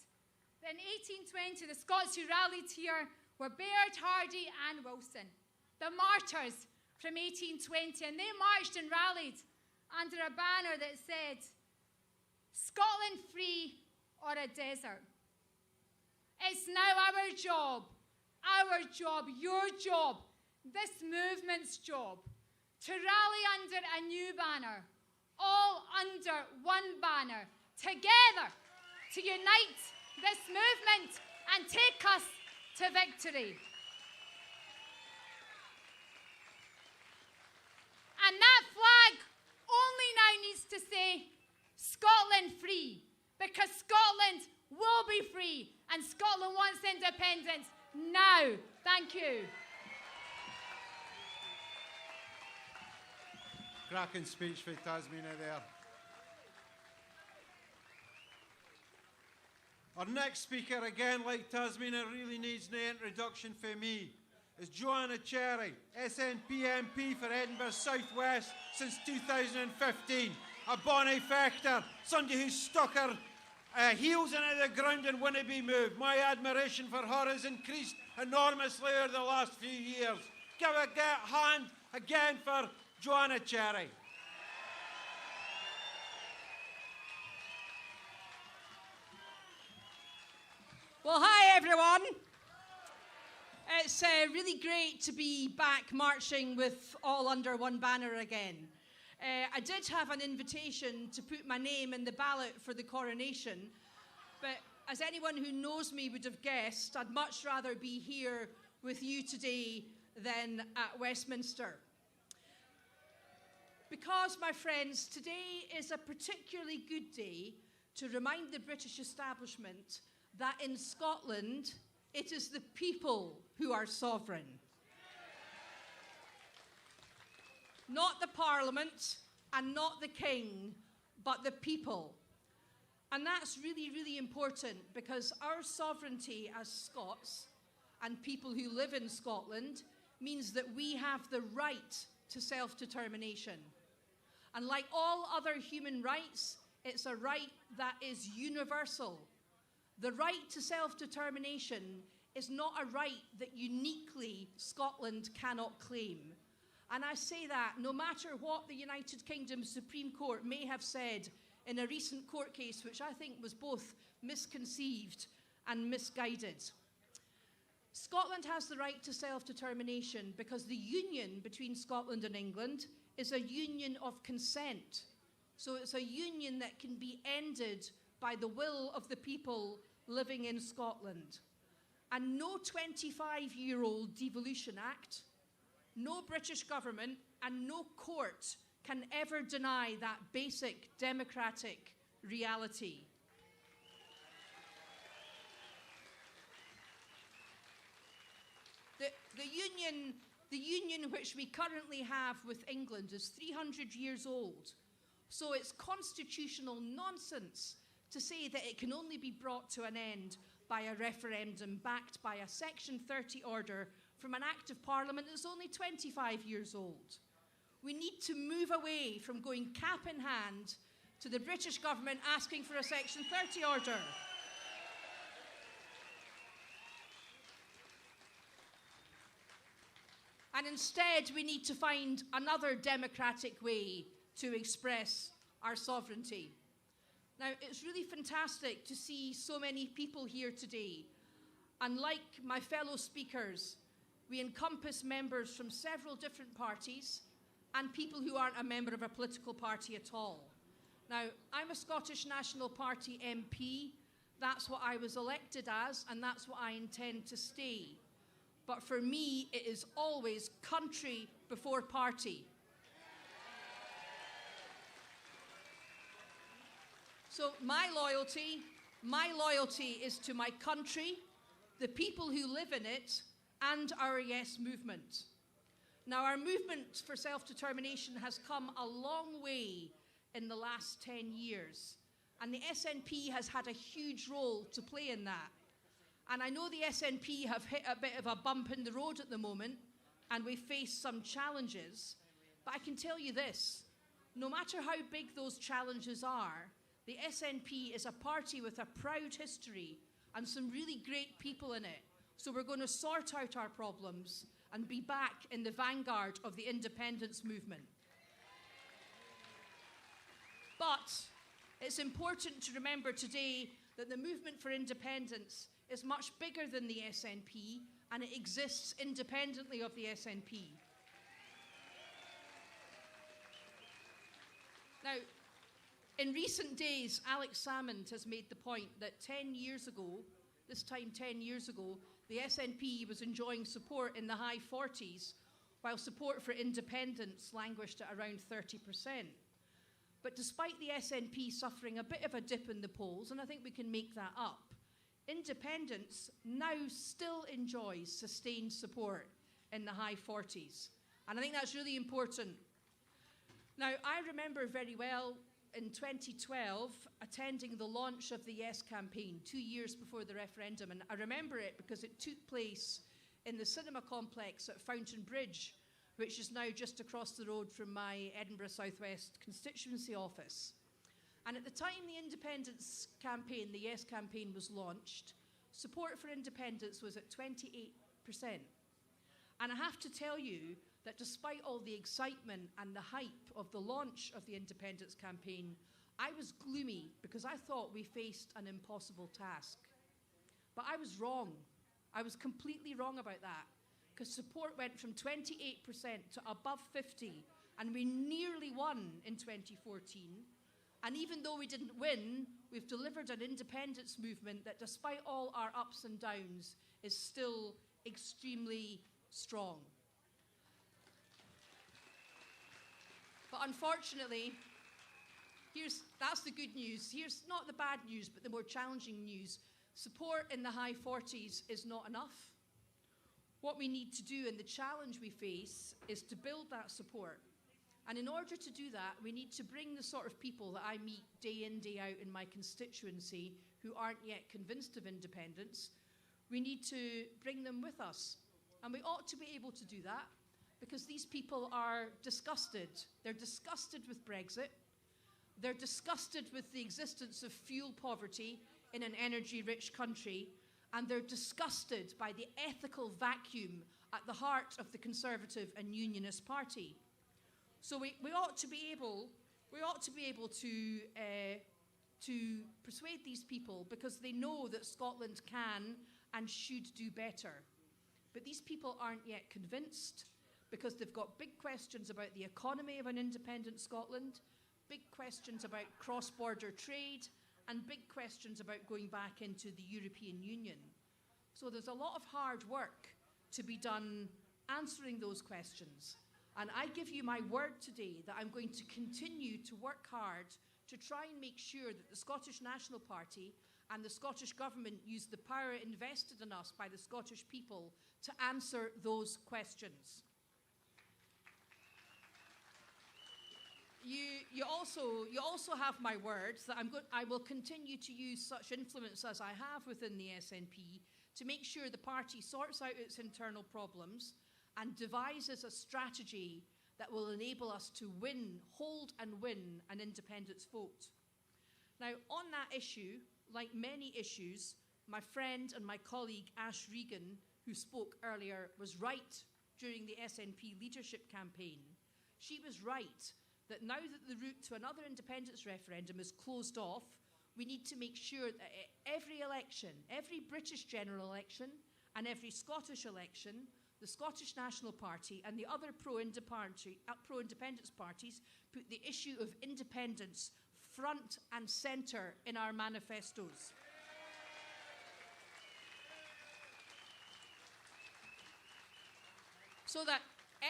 that in 1820, the Scots who rallied here were Baird, Hardy, and Wilson, the martyrs from 1820. And they marched and rallied under a banner that said, Scotland free or a desert. It's now our job, your job, this movement's job, to rally under a new banner, all under one banner, together to unite this movement and take us to victory. And that flag only now needs to say Scotland free, because Scotland will be free and Scotland wants independence now. Thank you. Cracking speech for Tasmania there. Our next speaker, again like Tasmania, really needs no introduction for me, is Joanna Cherry, SNP MP for Edinburgh South West since 2015. A bonny fechter, somebody who's stuck her heels into the ground and wouldn't be moved. My admiration for her has increased enormously over the last few years. Give a hand again for Joanna Cherry. Well, hi everyone. It's really great to be back marching with all under one banner again. I did have an invitation to put my name in the ballot for the coronation, but as anyone who knows me would have guessed, I'd much rather be here with you today than at Westminster. Because, my friends, today is a particularly good day to remind the British establishment that in Scotland, it is the people who are sovereign. Not the Parliament and not the King, but the people. And that's really, really important because our sovereignty as Scots and people who live in Scotland means that we have the right to self-determination. And like all other human rights, it's a right that is universal. The right to self-determination is not a right that uniquely Scotland cannot claim. And I say that no matter what the United Kingdom Supreme Court may have said in a recent court case, which I think was both misconceived and misguided. Scotland has the right to self-determination because the union between Scotland and England is a union of consent. So it's a union that can be ended by the will of the people living in Scotland. And no 25-year-old devolution act, no British government and no court can ever deny that basic democratic reality. The union which we currently have with England is 300 years old. So it's constitutional nonsense to say that it can only be brought to an end by a referendum backed by a Section 30 order from an Act of Parliament that's only 25 years old. We need to move away from going cap in hand to the British government asking for a Section 30 order. And instead, we need to find another democratic way to express our sovereignty. Now, it's really fantastic to see so many people here today. And like my fellow speakers, we encompass members from several different parties and people who aren't a member of a political party at all. Now, I'm a Scottish National Party MP. That's what I was elected as, and that's what I intend to stay. But for me, it is always country before party. So my loyalty is to my country, the people who live in it, and our Yes movement. Now, our movement for self-determination has come a long way in the last 10 years, and the SNP has had a huge role to play in that. And I know the SNP have hit a bit of a bump in the road at the moment, and we face some challenges, but I can tell you this, no matter how big those challenges are, the SNP is a party with a proud history and some really great people in it. So we're going to sort out our problems and be back in the vanguard of the independence movement. But it's important to remember today that the movement for independence is much bigger than the SNP, and it exists independently of the SNP. Now, in recent days, Alex Salmond has made the point that 10 years ago, this time 10 years ago, the SNP was enjoying support in the high 40s, while support for independence languished at around 30%. But despite the SNP suffering a bit of a dip in the polls, and I think we can make that up, independence now still enjoys sustained support in the high 40s. And I think that's really important. Now, I remember very well in 2012 attending the launch of the Yes campaign 2 years before the referendum, and I remember it because it took place in the cinema complex at Fountain Bridge, which is now just across the road from my Edinburgh South West constituency office. And at the time the independence campaign, the Yes campaign, was launched, support for independence was at 28%. And I have to tell you that despite all the excitement and the hype of the launch of the independence campaign, I was gloomy because I thought we faced an impossible task. But I was wrong. I was completely wrong about that, because support went from 28% to above 50%, and we nearly won in 2014. And even though we didn't win, we've delivered an independence movement that, despite all our ups and downs, is still extremely strong. But unfortunately, that's the good news. Here's not the bad news, but the more challenging news. Support in the high 40s is not enough. What we need to do, and the challenge we face, is to build that support. And in order to do that, we need to bring the sort of people that I meet day in, day out in my constituency who aren't yet convinced of independence. We need to bring them with us. And we ought to be able to do that, because these people are disgusted. They're disgusted with Brexit. They're disgusted with the existence of fuel poverty in an energy-rich country. And they're disgusted by the ethical vacuum at the heart of the Conservative and Unionist Party. So we ought to be able to persuade these people, because they know that Scotland can and should do better. But these people aren't yet convinced, because they've got big questions about the economy of an independent Scotland, big questions about cross-border trade, and big questions about going back into the European Union. So there's a lot of hard work to be done answering those questions. And I give you my word today that I'm going to continue to work hard to try and make sure that the Scottish National Party and the Scottish Government use the power invested in us by the Scottish people to answer those questions. You also have my word that I will continue to use such influence as I have within the SNP to make sure the party sorts out its internal problems and devises a strategy that will enable us to hold and win an independence vote. Now, on that issue, like many issues, my friend and my colleague Ash Regan, who spoke earlier, was right during the SNP leadership campaign. She was right that now that the route to another independence referendum is closed off, we need to make sure that at every election, every British general election and every Scottish election, the Scottish National Party and the other pro-independence parties put the issue of independence front and centre in our manifestos. So that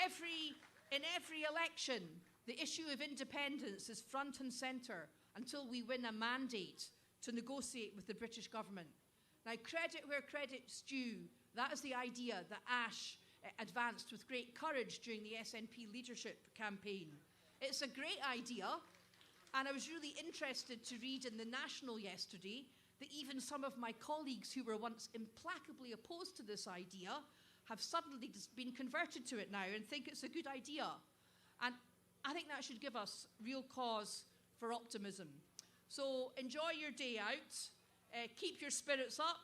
in every election, the issue of independence is front and centre until we win a mandate to negotiate with the British government. Now, credit where credit's due, that is the idea that Ash advanced with great courage during the SNP leadership campaign. It's a great idea, and I was really interested to read in the National yesterday that even some of my colleagues who were once implacably opposed to this idea have suddenly been converted to it now and think it's a good idea. And I think that should give us real cause for optimism. So enjoy your day out, keep your spirits up,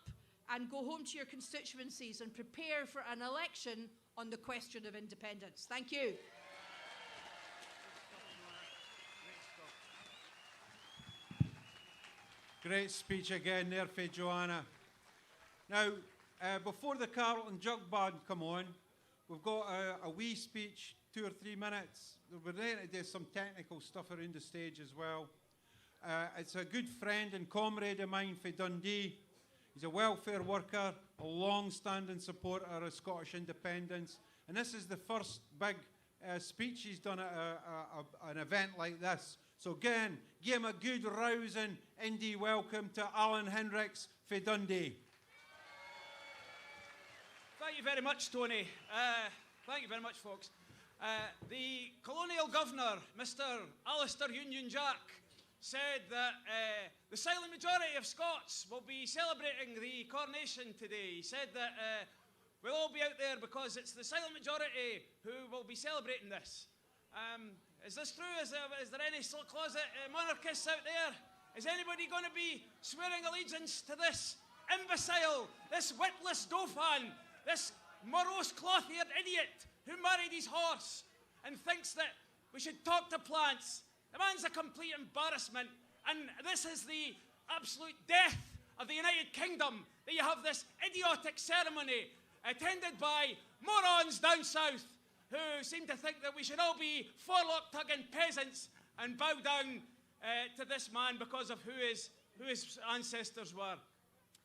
and go home to your constituencies and prepare for an election on the question of independence. Thank you. Great speech again there for Joanna. Now, before the Carlton Jug Band come on, we've got a wee speech, 2 or 3 minutes. We're going to do some technical stuff around the stage as well. It's a good friend and comrade of mine for Dundee. He's a welfare worker, a long-standing supporter of Scottish independence. And this is the first big speech he's done at an event like this. So again, give him a good rousing indie welcome to Alan Hendricks for Dundee. Thank you very much, Tony. Thank you very much, folks. The Colonial Governor, Mr. Alistair Union Jack, said that the silent majority of Scots will be celebrating the coronation today. He said that we'll all be out there because it's the silent majority who will be celebrating this. Is this true? Is there any closet monarchists out there? Is anybody going to be swearing allegiance to this imbecile, this witless dauphin, this morose cloth-eared idiot who married his horse and thinks that we should talk to plants? The man's a complete embarrassment, and this is the absolute death of the United Kingdom, that you have this idiotic ceremony attended by morons down south who seem to think that we should all be forelock-tugging peasants and bow down to this man because of who his ancestors were.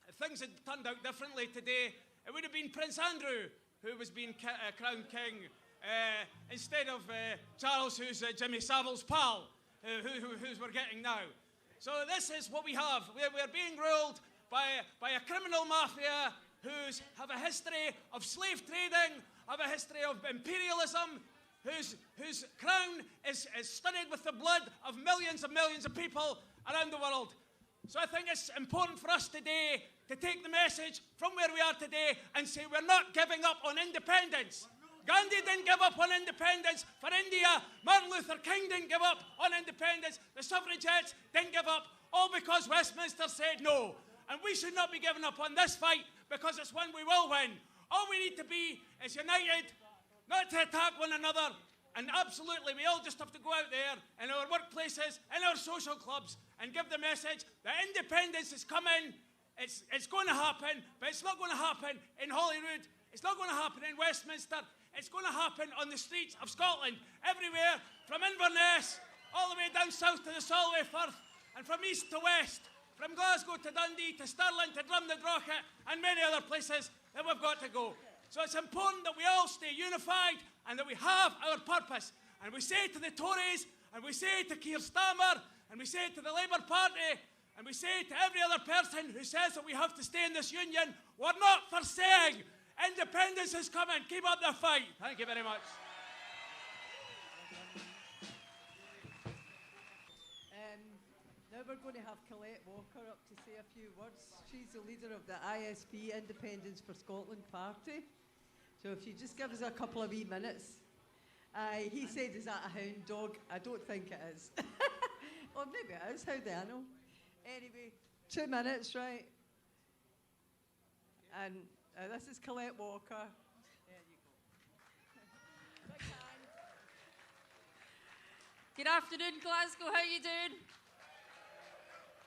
If things had turned out differently today, it would have been Prince Andrew who was being crowned king instead of Charles, who's Jimmy Savile's pal, who's we're getting now. So this is what we have. We're being ruled by a criminal mafia who's have a history of slave trading, have a history of imperialism, whose crown is studded with the blood of millions of people around the world. So I think it's important for us today to take the message from where we are today and say we're not giving up on independence. Gandhi didn't give up on independence for India. Martin Luther King didn't give up on independence. The suffragettes didn't give up, all because Westminster said no. And we should not be giving up on this fight because it's one we will win. All we need to be is united, not to attack one another. And absolutely, we all just have to go out there in our workplaces, in our social clubs, and give the message that independence is coming. It's going to happen, but it's not going to happen in Holyrood. It's not going to happen in Westminster. It's going to happen on the streets of Scotland, everywhere, from Inverness all the way down south to the Solway Firth, and from east to west, from Glasgow to Dundee to Stirling to Drumnadrochit, and many other places that we've got to go. So it's important that we all stay unified and that we have our purpose. And we say to the Tories, and we say to Keir Starmer, and we say to the Labour Party, and we say to every other person who says that we have to stay in this union, we're not for saying independence is coming. Keep up the fight. Thank you very much. Now we're going to have Colette Walker up to say a few words. She's the leader of the ISP Independence for Scotland party. So if you just give us a couple of wee minutes. He said, is that a hound dog? I don't think it is. Or maybe it is, how do I know? Anyway, 2 minutes, right? And this is Colette Walker. There you go. Good afternoon, Glasgow. How are you doing?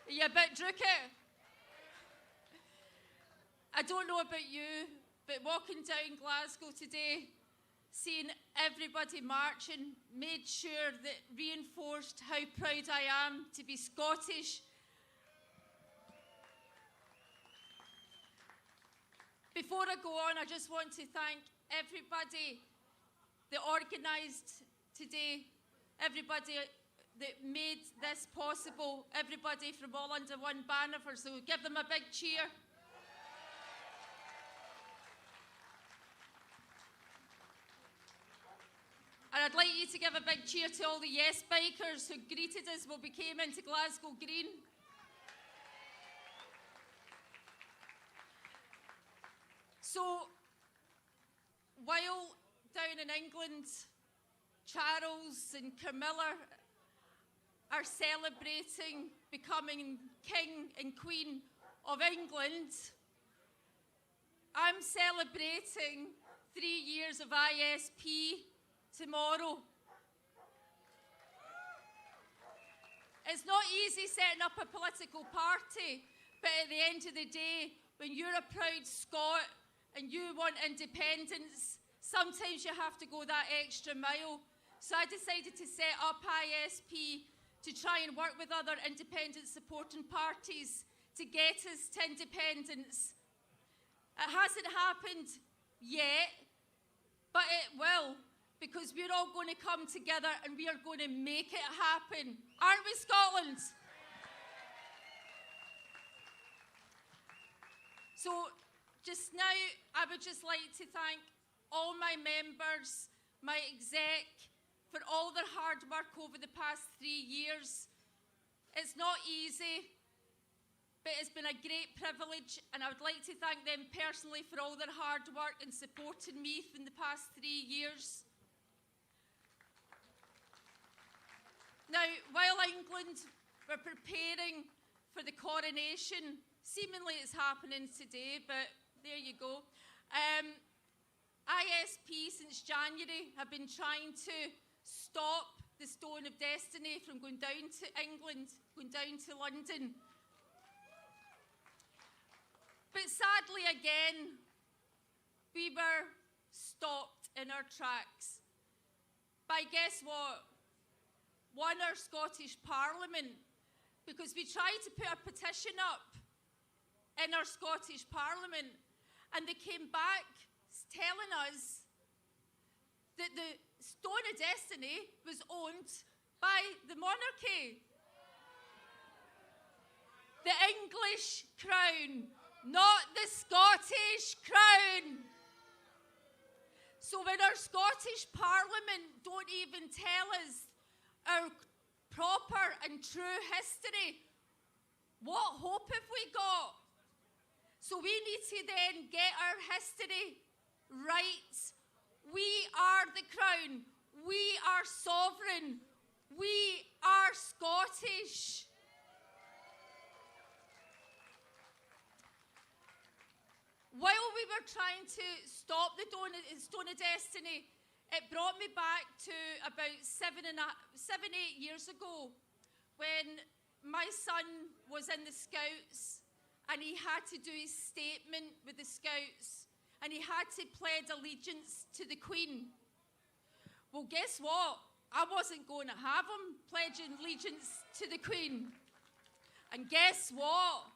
Are you a bit drooky? I don't know about you, but walking down Glasgow today, seeing everybody marching, made sure that reinforced how proud I am to be Scottish. Before I go on, I just want to thank everybody that organised today, everybody that made this possible, everybody from all under one banner, so give them a big cheer. And I'd like you to give a big cheer to all the Yes bikers who greeted us when we came into Glasgow Green. So, while down in England, Charles and Camilla are celebrating becoming King and Queen of England, I'm celebrating 3 years of ISP tomorrow. It's not easy setting up a political party, but at the end of the day, when you're a proud Scot and you want independence, sometimes you have to go that extra mile. So I decided to set up ISP to try and work with other independent supporting parties to get us to independence. It hasn't happened yet, but it will, because we're all going to come together and we are going to make it happen. Aren't we, Scotland? So just now, I would just like to thank all my members, my exec, for all their hard work over the past 3 years. It's not easy, but it's been a great privilege, and I would like to thank them personally for all their hard work and supporting me in the past 3 years. Now, while England were preparing for the coronation, seemingly it's happening today, but there you go. ISP since January have been trying to stop the Stone of Destiny from going down to England, going down to London. But sadly again, we were stopped in our tracks by, guess what? Our Scottish Parliament, because we tried to put a petition up in our Scottish Parliament, and they came back telling us that the Stone of Destiny was owned by the monarchy. The English crown, not the Scottish crown. So when our Scottish Parliament don't even tell us our proper and true history, what hope have we got? So we need to then get our history right. We are the crown. We are sovereign. We are Scottish. While we were trying to stop the Stone of Destiny, it brought me back to about 7, 8 years ago when my son was in the Scouts and he had to do his statement with the Scouts and he had to pledge allegiance to the Queen. Well, guess what? I wasn't going to have him pledging allegiance to the Queen. And guess what?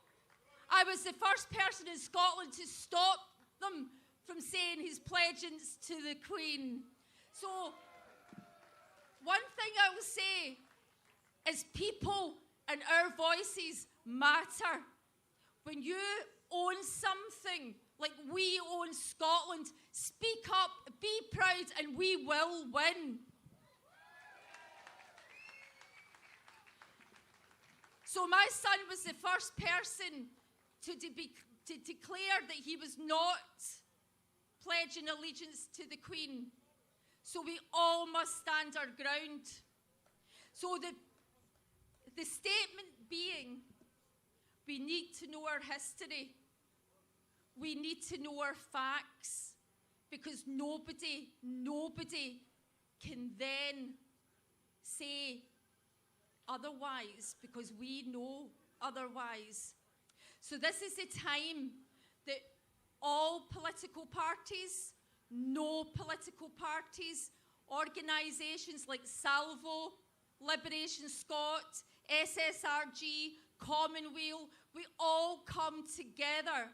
I was the first person in Scotland to stop them from saying his pledges to the Queen. So, one thing I will say is people and our voices matter. When you own something like we own Scotland, speak up, be proud, and we will win. So my son was the first person to declare that he was not pledging allegiance to the Queen. So we all must stand our ground. So the statement being, we need to know our history. We need to know our facts, because nobody can then say otherwise, because we know otherwise. So this is the time that all political parties, no political parties, organisations like Salvo, Liberation Scot, SSRG, Commonweal, we all come together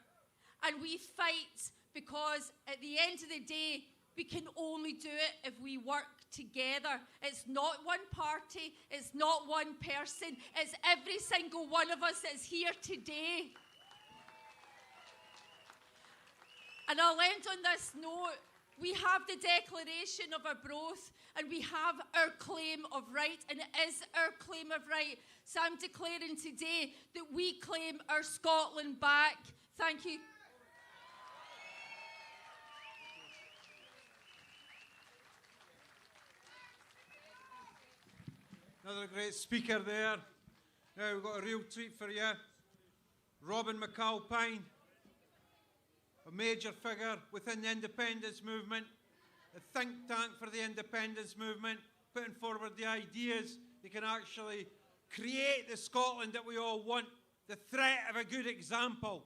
and we fight, because at the end of the day, we can only do it if we work together. It's not one party, it's not one person, it's every single one of us that's here today. And I'll end on this note. We have the Declaration of Arbroath, and we have our claim of right, and it is our claim of right. So I'm declaring today that we claim our Scotland back. Thank you. Another great speaker there. Now we've got a real treat for you. Robin McAlpine, a major figure within the independence movement, a think tank for the independence movement, putting forward the ideas that can actually create the Scotland that we all want, the threat of a good example,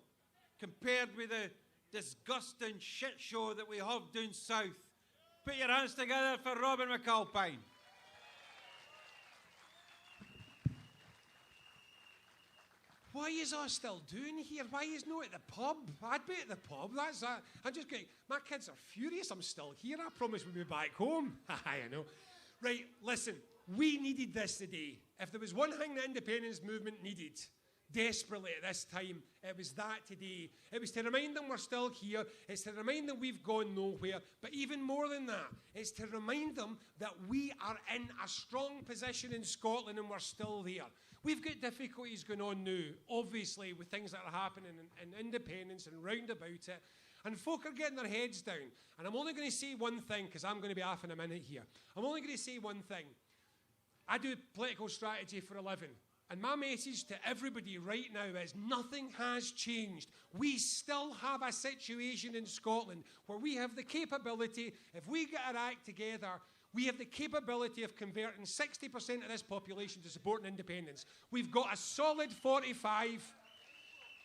compared with the disgusting shit show that we have down south. Put your hands together for Robin McAlpine. Why is I still doing here? Why is no at the pub? I'd be at the pub. That's that. I'm just going, my kids are furious I'm still here. I promised we'd be back home. I know. Right, listen, we needed this today. If there was one thing the independence movement needed desperately at this time, it was that today. It was to remind them we're still here. It's to remind them we've gone nowhere. But even more than that, it's to remind them that we are in a strong position in Scotland and we're still there. We've got difficulties going on now, obviously, with things that are happening in independence and round about it. And folk are getting their heads down. And I'm only going to say one thing, because I'm going to be off in a minute here. I'm only going to say one thing. I do political strategy for a living. And my message to everybody right now is nothing has changed. We still have a situation in Scotland where we have the capability, if we get our act together, we have the capability of converting 60% of this population to supporting independence. We've got a solid 45.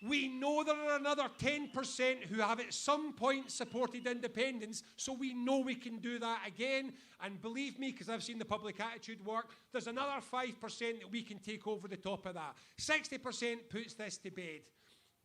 We know there are another 10% who have at some point supported independence, so we know we can do that again. And believe me, because I've seen the public attitude work, there's another 5% that we can take over the top of that. 60% puts this to bed.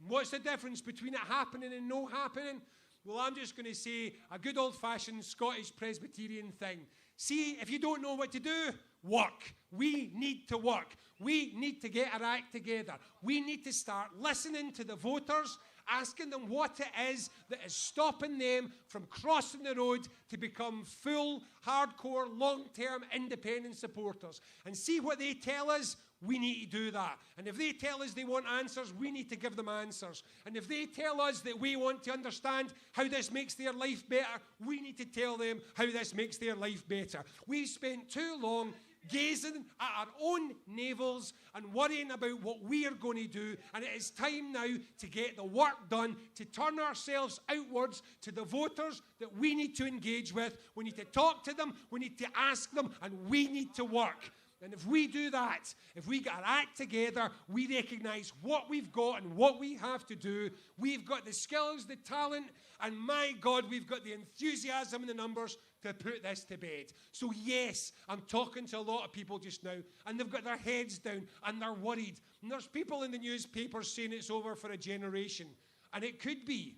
What's the difference between it happening and no happening? Well, I'm just going to say a good old-fashioned Scottish Presbyterian thing. See, if you don't know what to do, work. We need to work. We need to get our act together. We need to start listening to the voters, asking them what it is that is stopping them from crossing the road to become full, hardcore, long-term independent supporters. And see what they tell us. We need to do that. And if they tell us they want answers, we need to give them answers. And if they tell us that we want to understand how this makes their life better, we need to tell them how this makes their life better. We've spent too long gazing at our own navels and worrying about what we are going to do. And it is time now to get the work done, to turn ourselves outwards to the voters that we need to engage with. We need to talk to them, we need to ask them, and we need to work. And if we do that, if we get our act together, we recognise what we've got and what we have to do. We've got the skills, the talent, and my God, we've got the enthusiasm and the numbers to put this to bed. So yes, I'm talking to a lot of people just now, and they've got their heads down, and they're worried. And there's people in the newspapers saying it's over for a generation. And it could be.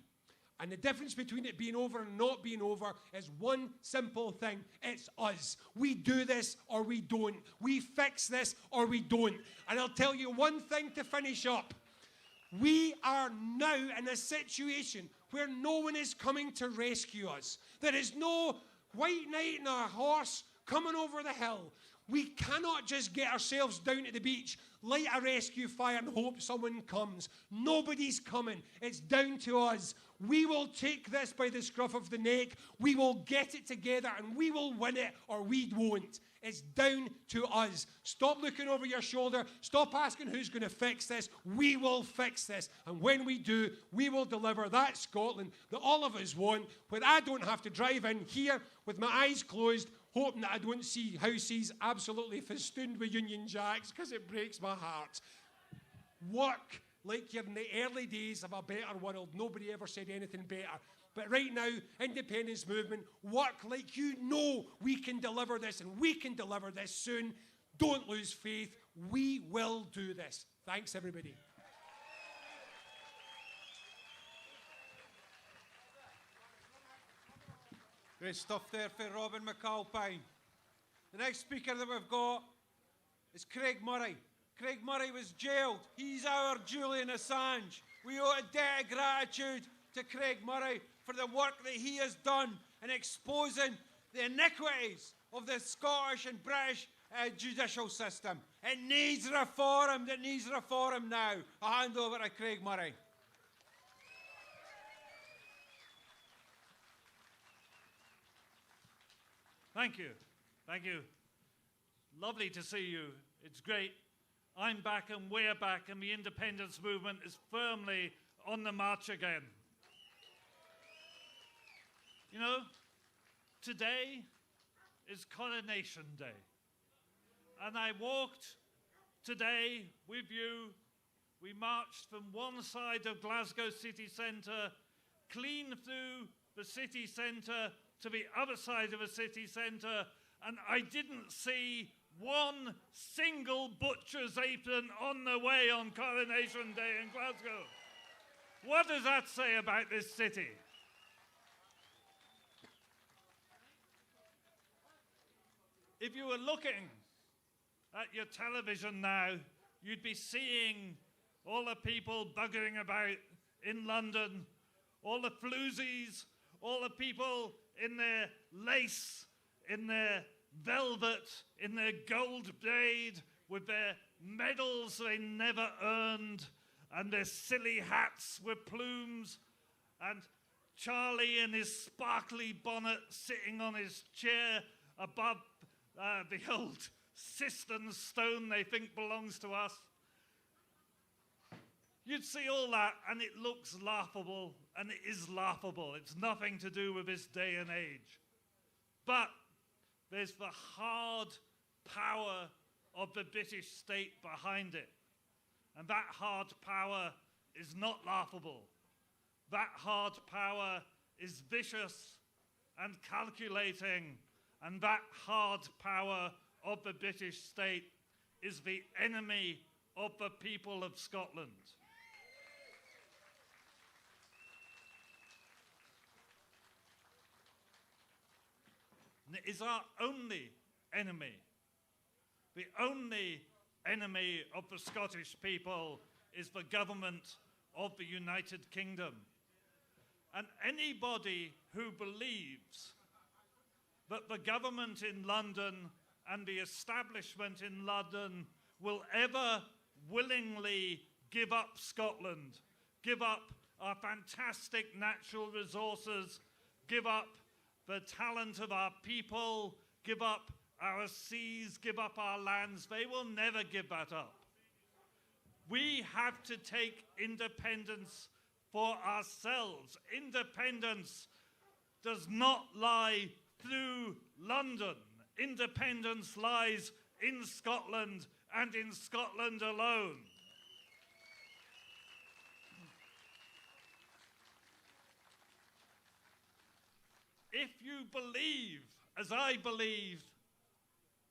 And the difference between it being over and not being over is one simple thing. It's us. We do this or we don't. We fix this or we don't. And I'll tell you one thing to finish up. We are now in a situation where no one is coming to rescue us. There is no white knight and a horse coming over the hill. We cannot just get ourselves down to the beach, light a rescue fire and hope someone comes. Nobody's coming. It's down to us. We will take this by the scruff of the neck. We will get it together and we will win it or we won't. It's down to us. Stop looking over your shoulder. Stop asking who's going to fix this. We will fix this. And when we do, we will deliver that Scotland that all of us want, where I don't have to drive in here with my eyes closed, hoping that I don't see houses absolutely festooned with Union Jacks, because it breaks my heart. Work like you're in the early days of a better world. Nobody ever said anything better. But right now, independence movement, work like you know we can deliver this, and we can deliver this soon. Don't lose faith. We will do this. Thanks, everybody. Great stuff there for Robin McAlpine. The next speaker that we've got is Craig Murray. Craig Murray was jailed. He's our Julian Assange. We owe a debt of gratitude to Craig Murray for the work that he has done in exposing the iniquities of the Scottish and British judicial system. It needs reform. It needs reform now. I'll hand over to Craig Murray. Thank you. Thank you. Lovely to see you. It's great. I'm back and we're back, and the independence movement is firmly on the march again. You know, today is Coronation Day. And I walked today with you. We marched from one side of Glasgow city centre, clean through the city centre to the other side of the city centre, and I didn't see one single butcher's apron on the way on Coronation Day in Glasgow. What does that say about this city? If you were looking at your television now, you'd be seeing all the people buggering about in London, all the floozies, all the people in their lace, in their velvet, in their gold braid, with their medals they never earned, and their silly hats with plumes, and Charlie in his sparkly bonnet sitting on his chair above the old cistern stone they think belongs to us. You'd see all that, and it looks laughable, and it is laughable. It's nothing to do with this day and age. But there's the hard power of the British state behind it. And that hard power is not laughable. That hard power is vicious and calculating. And that hard power of the British state is the enemy of the people of Scotland. And it is our only enemy. The only enemy of the Scottish people is the government of the United Kingdom. And anybody who believes that the government in London and the establishment in London will ever willingly give up Scotland, give up our fantastic natural resources, give up the talent of our people, give up our seas, give up our lands, they will never give that up. We have to take independence for ourselves. Independence does not lie through London. Independence lies in Scotland and in Scotland alone. If you believe, as I believe,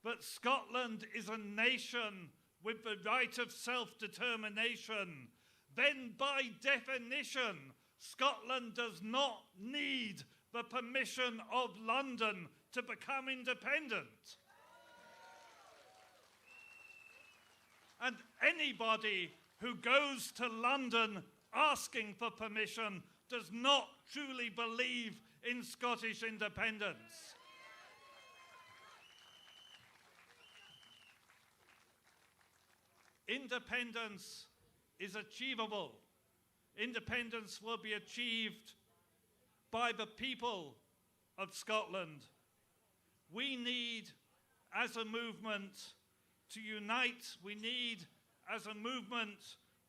that Scotland is a nation with the right of self-determination, then by definition, Scotland does not need the permission of London to become independent. And anybody who goes to London asking for permission does not truly believe in Scottish independence. Independence is achievable. Independence will be achieved by the people of Scotland. We need, as a movement, to unite. We need, as a movement,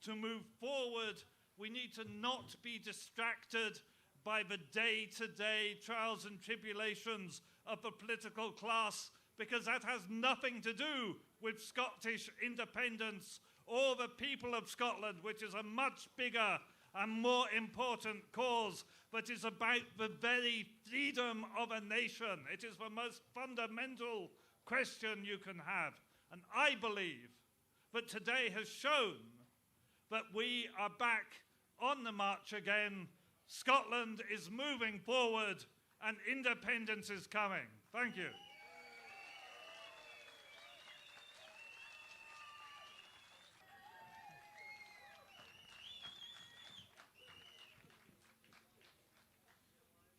to move forward. We need to not be distracted by the day-to-day trials and tribulations of the political class, because that has nothing to do with Scottish independence or the people of Scotland, which is a much bigger and more important cause, that is about the very freedom of a nation. It is the most fundamental question you can have. And I believe that today has shown that we are back on the march again. Scotland is moving forward and independence is coming. Thank you.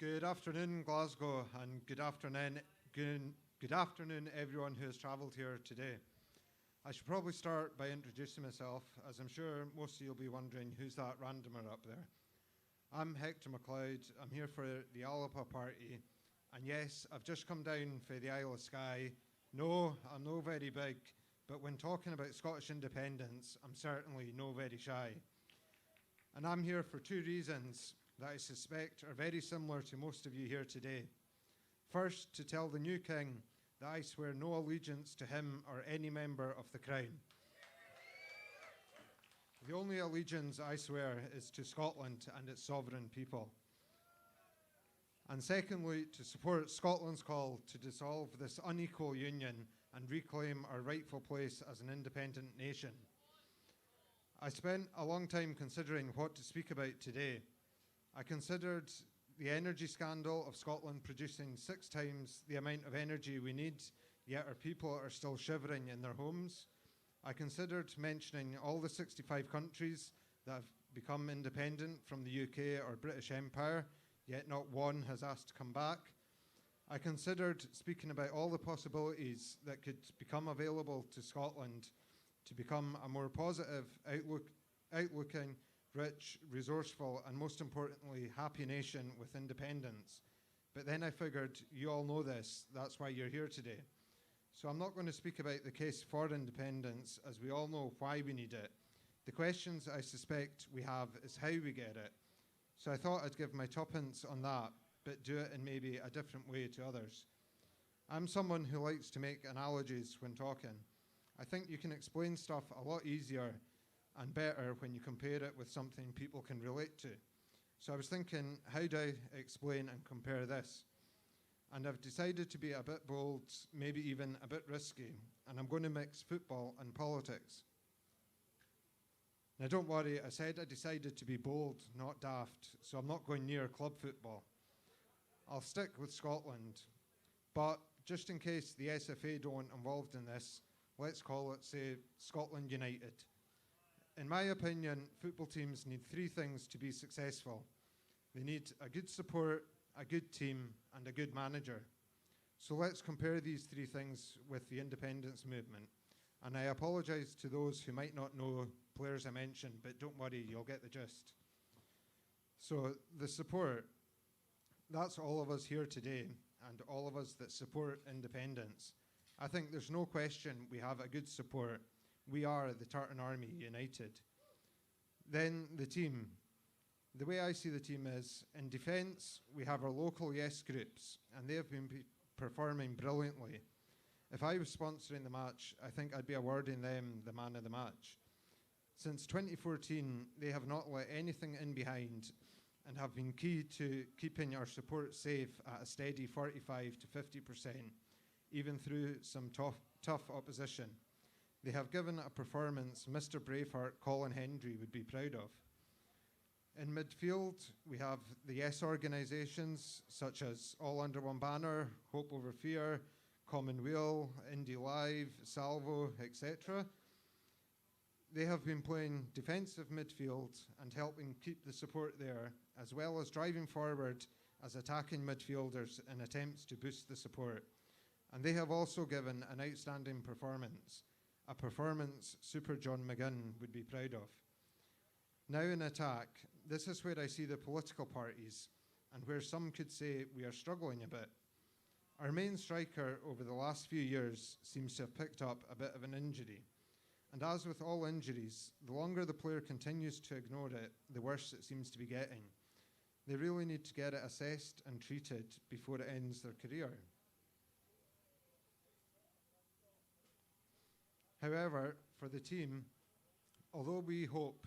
Good afternoon, Glasgow, and good afternoon, everyone who has travelled here today. I should probably start by introducing myself, as I'm sure most of you will be wondering who's that randomer up there. I'm Hector MacLeod. I'm here for the AUOB party, and yes, I've just come down for the Isle of Skye. No, I'm no very big, but when talking about Scottish independence, I'm certainly no very shy. And I'm here for two reasons that I suspect are very similar to most of you here today. First, to tell the new king that I swear no allegiance to him or any member of the Crown. The only allegiance I swear is to Scotland and its sovereign people. And secondly, to support Scotland's call to dissolve this unequal union and reclaim our rightful place as an independent nation. I spent a long time considering what to speak about today. I considered the energy scandal of Scotland producing 6 times the amount of energy we need, yet our people are still shivering in their homes. I considered mentioning all the 65 countries that have become independent from the UK or British Empire, yet not one has asked to come back. I considered speaking about all the possibilities that could become available to Scotland to become a more positive, outlooking, rich, resourceful, and most importantly, happy nation with independence. But then I figured, you all know this, that's why you're here today. So I'm not going to speak about the case for independence, as we all know why we need it. The questions I suspect we have is how we get it. So I thought I'd give my tuppence on that, but do it in maybe a different way to others. I'm someone who likes to make analogies when talking. I think you can explain stuff a lot easier and better when you compare it with something people can relate to. So I was thinking, how do I explain and compare this? And I've decided to be a bit bold, maybe even a bit risky, and I'm going to mix football and politics. Now don't worry, I said I decided to be bold, not daft, so I'm not going near club football. I'll stick with Scotland, but just in case the SFA don't involved in this, let's call it, say, Scotland United. In my opinion, football teams need 3 things to be successful. They need a good support, a good team, and a good manager. So let's compare these 3 things with the independence movement. And I apologise to those who might not know players I mentioned, but don't worry, you'll get the gist. So the support, that's all of us here today, and all of us that support independence. I think there's no question we have a good support. We are the Tartan Army United. Then the team. The way I see the team is, in defence, we have our local yes groups, and they have been performing brilliantly. If I was sponsoring the match, I think I'd be awarding them the man of the match. Since 2014, they have not let anything in behind and have been key to keeping our support safe at a steady 45 to 50%, even through some tough opposition. They have given a performance Mr. Braveheart Colin Hendry would be proud of. In midfield, we have the yes organisations such as All Under One Banner, Hope Over Fear, Commonweal, Indie Live, Salvo, etc. They have been playing defensive midfield and helping keep the support there, as well as driving forward as attacking midfielders in attempts to boost the support. And they have also given an outstanding performance, a performance Super John McGinn would be proud of. Now in attack, this is where I see the political parties and where some could say we are struggling a bit. Our main striker over the last few years seems to have picked up a bit of an injury. And as with all injuries, the longer the player continues to ignore it, the worse it seems to be getting. They really need to get it assessed and treated before it ends their career. However, for the team, although we hope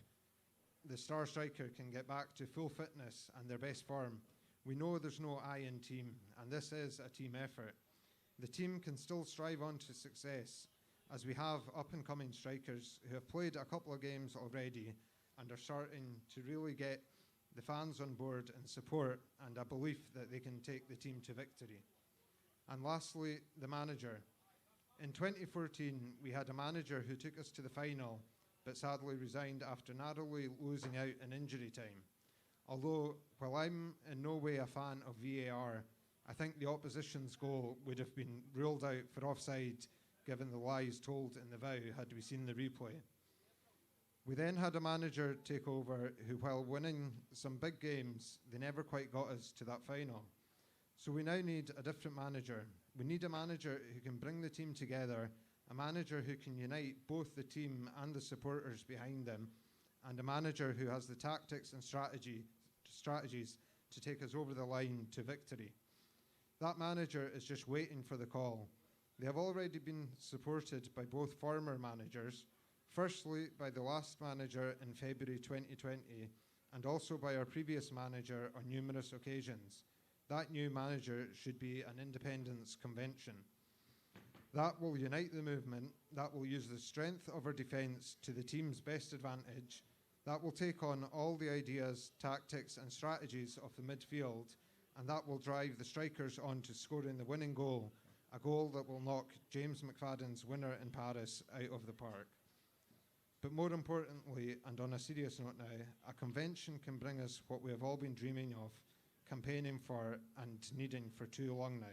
the star striker can get back to full fitness and their best form, we know there's no I in team, and this is a team effort. The team can still strive on to success, as we have up-and-coming strikers who have played a couple of games already and are starting to really get the fans on board and support and a belief that they can take the team to victory. And lastly, the manager. In 2014, we had a manager who took us to the final, but sadly resigned after narrowly losing out in injury time. Although, while I'm in no way a fan of VAR, I think the opposition's goal would have been ruled out for offside given the lies told in the vow had we seen the replay. We then had a manager take over who, while winning some big games, they never quite got us to that final. So we now need a different manager. We need a manager who can bring the team together, a manager who can unite both the team and the supporters behind them, and a manager who has the tactics and strategies to take us over the line to victory. That manager is just waiting for the call. They have already been supported by both former managers, firstly by the last manager in February 2020, and also by our previous manager on numerous occasions. That new manager should be an independence convention. That will unite the movement, that will use the strength of our defence to the team's best advantage, that will take on all the ideas, tactics and strategies of the midfield, and that will drive the strikers on to scoring the winning goal, a goal that will knock James McFadden's winner in Paris out of the park. But more importantly, and on a serious note now, a convention can bring us what we have all been dreaming of, campaigning for and needing for too long now.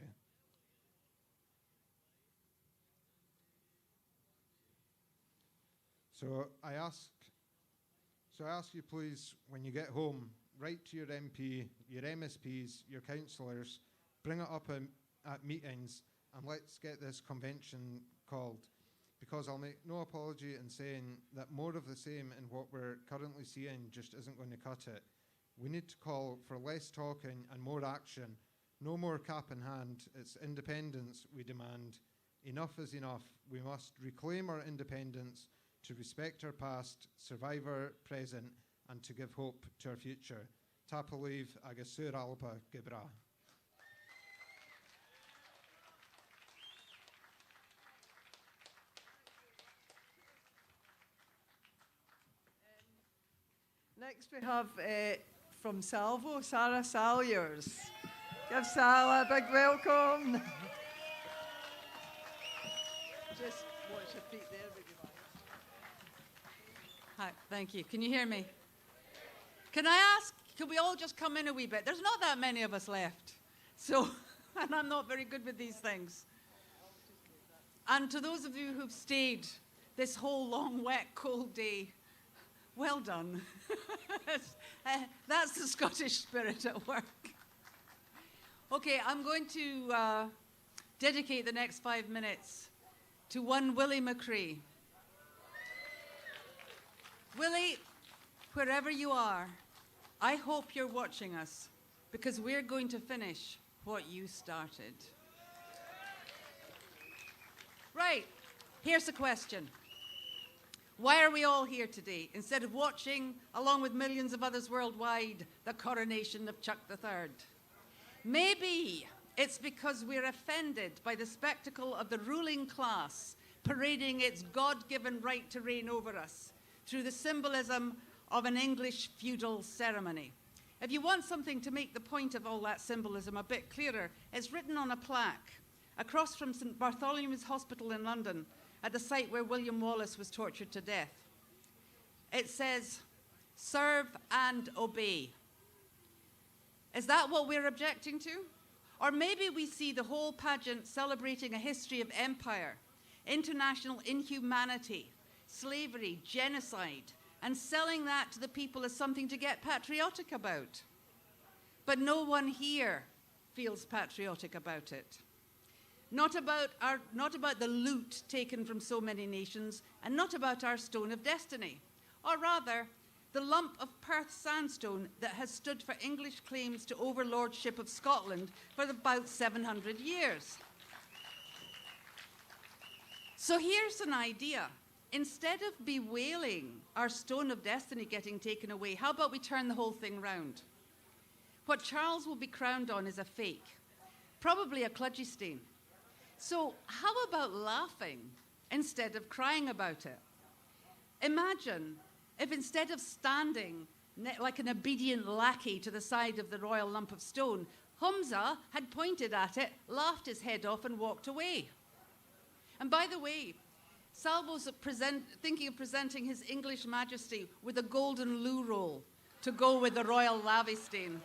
So I ask you please, when you get home, write to your MP, your MSPs, your councillors, bring it up at meetings, and let's get this convention called. Because I'll make no apology in saying that more of the same in what we're currently seeing just isn't going to cut it. We need to call for less talking and more action. No more cap in hand. It's independence we demand. Enough is enough. We must reclaim our independence to respect our past, survive our present, and to give hope to our future. Tapaliv agus Sur Alba Gibra. Next we have from Salvo, Sarah Salyers. Give Sarah a big welcome. Just watch your feet there, baby. Hi, thank you. Can you hear me? Can I ask, could we all just come in a wee bit? There's not that many of us left. So, and I'm not very good with these things. And to those of you who've stayed this whole long, wet, cold day, well done. That's the Scottish spirit at work. Okay, I'm going to dedicate the next 5 minutes to one Willie McCree. Willie, wherever you are, I hope you're watching us because we're going to finish what you started. Right, here's the question. Why are we all here today instead of watching, along with millions of others worldwide, the coronation of Chuck III? Maybe it's because we're offended by the spectacle of the ruling class parading its God-given right to reign over us through the symbolism of an English feudal ceremony. If you want something to make the point of all that symbolism a bit clearer, it's written on a plaque across from St Bartholomew's Hospital in London at the site where William Wallace was tortured to death. It says, "Serve and obey." Is that what we're objecting to? Or maybe we see the whole pageant celebrating a history of empire, international inhumanity, slavery, genocide, and selling that to the people as something to get patriotic about. But no one here feels patriotic about it. Not about the loot taken from so many nations, and not about our stone of destiny, or rather, the lump of Perth sandstone that has stood for English claims to overlordship of Scotland for about 700 years. So here's an idea. Instead of bewailing our stone of destiny getting taken away, how about we turn the whole thing round? What Charles will be crowned on is a fake, probably a kludgy stain. So how about laughing instead of crying about it? Imagine if instead of standing like an obedient lackey to the side of the royal lump of stone, Humza had pointed at it, laughed his head off and walked away. And by the way, Salvo's thinking of presenting His English Majesty with a golden loo roll, to go with the royal Lavestein.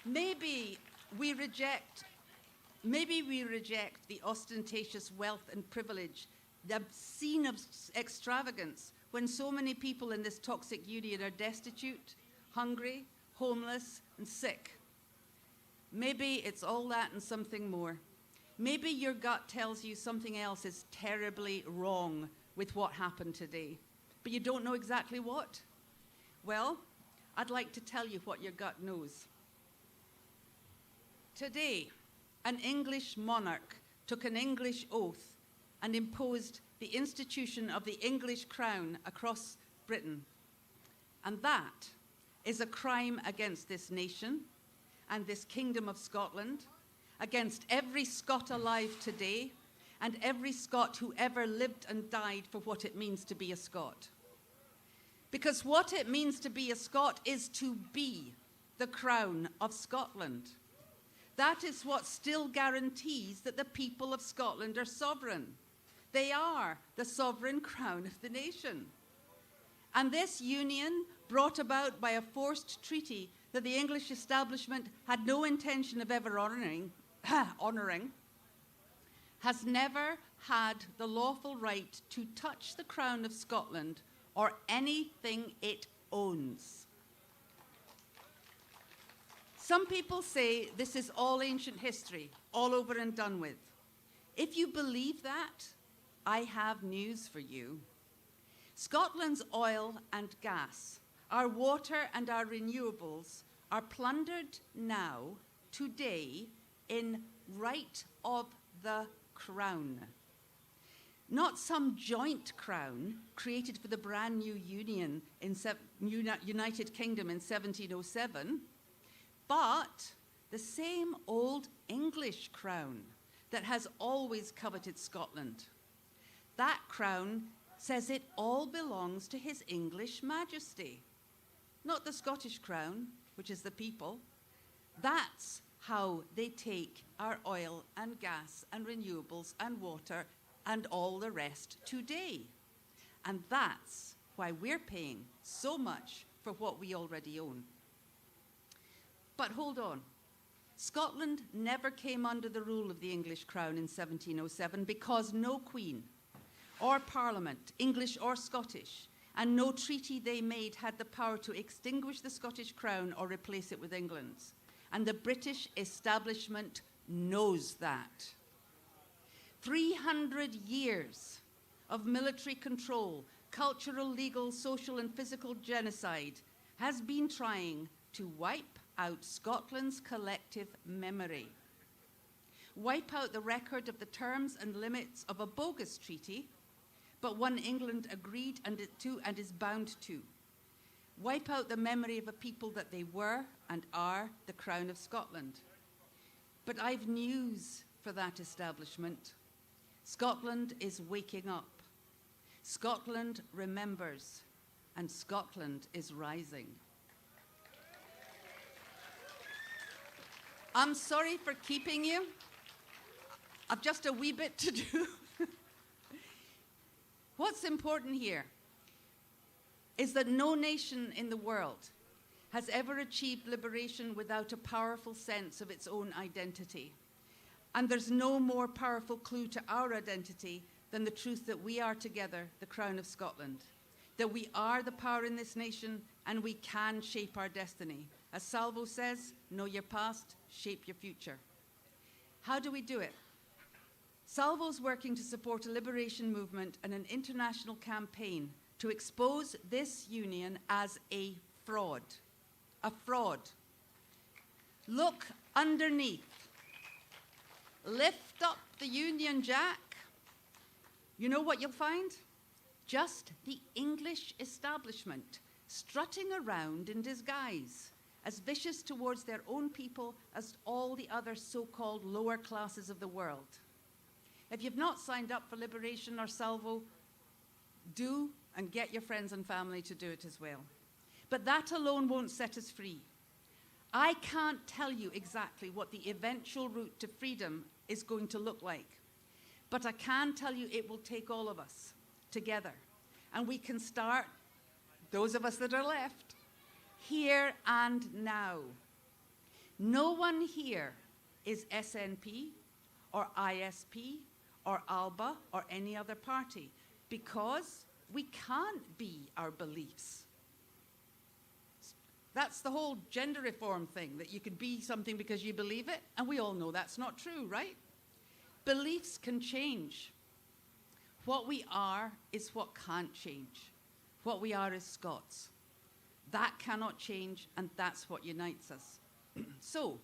Maybe we reject the ostentatious wealth and privilege, the obscene extravagance, when so many people in this toxic union are destitute, hungry, homeless, and sick. Maybe it's all that and something more. Maybe your gut tells you something else is terribly wrong with what happened today, but you don't know exactly what. Well, I'd like to tell you what your gut knows. Today, an English monarch took an English oath and imposed the institution of the English crown across Britain. And that is a crime against this nation and this kingdom of Scotland, against every Scot alive today and every Scot who ever lived and died for what it means to be a Scot. Because what it means to be a Scot is to be the crown of Scotland. That is what still guarantees that the people of Scotland are sovereign. They are the sovereign crown of the nation. And this union, brought about by a forced treaty that the English establishment had no intention of ever honouring, has never had the lawful right to touch the crown of Scotland or anything it owns. Some people say this is all ancient history, all over and done with. If you believe that, I have news for you. Scotland's oil and gas, our water and our renewables are plundered now, today, in right of the crown. Not some joint crown created for the brand new Union in United Kingdom in 1707, but the same old English crown that has always coveted Scotland. That crown says it all belongs to His English Majesty, not the Scottish crown, which is the people. That's how they take our oil and gas and renewables and water and all the rest today. And that's why we're paying so much for what we already own. But hold on. Scotland never came under the rule of the English crown in 1707 because no queen or parliament, English or Scottish, and no treaty they made had the power to extinguish the Scottish crown or replace it with England's. And the British establishment knows that. 300 years of military control, cultural, legal, social, and physical genocide has been trying to wipe out Scotland's collective memory. Wipe out the record of the terms and limits of a bogus treaty, but one England agreed and is bound to. Wipe out the memory of a people that they were and are the crown of Scotland. But I've news for that establishment. Scotland is waking up. Scotland remembers, and Scotland is rising. I'm sorry for keeping you. I've just a wee bit to do. What's important here is that no nation in the world has ever achieved liberation without a powerful sense of its own identity. And there's no more powerful clue to our identity than the truth that we are together the crown of Scotland, that we are the power in this nation and we can shape our destiny. As Salvo says, know your past, shape your future. How do we do it? Salvo's working to support a liberation movement and an international campaign to expose this union as a fraud. A fraud. Look underneath. Lift up the Union Jack. You know what you'll find? Just the English establishment strutting around in disguise, as vicious towards their own people as all the other so-called lower classes of the world. If you've not signed up for Liberation or Salvo, do and get your friends and family to do it as well. But that alone won't set us free. I can't tell you exactly what the eventual route to freedom is going to look like, but I can tell you it will take all of us together. And we can start those of us that are left, here and now. No one here is SNP or ISP or ALBA or any other party, because we can't be our beliefs. That's the whole gender reform thing, that you can be something because you believe it, and we all know that's not true, right? Beliefs can change. What we are is what can't change. What we are is Scots. That cannot change, and that's what unites us. So,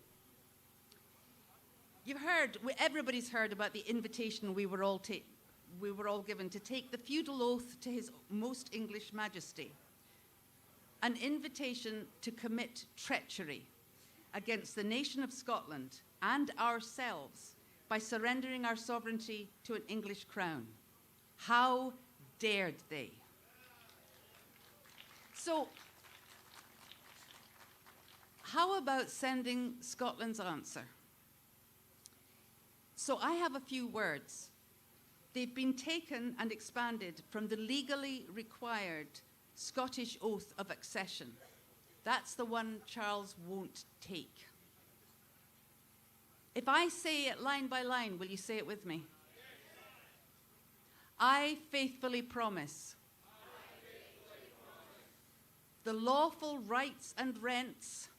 you've heard, everybody's heard about the invitation we were all given to take the feudal oath to His Most English Majesty. An invitation to commit treachery against the nation of Scotland and ourselves by surrendering our sovereignty to an English crown. How dared they? So, how about sending Scotland's answer? So I have a few words. They've been taken and expanded from the legally required Scottish Oath of Accession. That's the one Charles won't take. If I say it line by line, will you say it with me? I faithfully promise the lawful rights and rents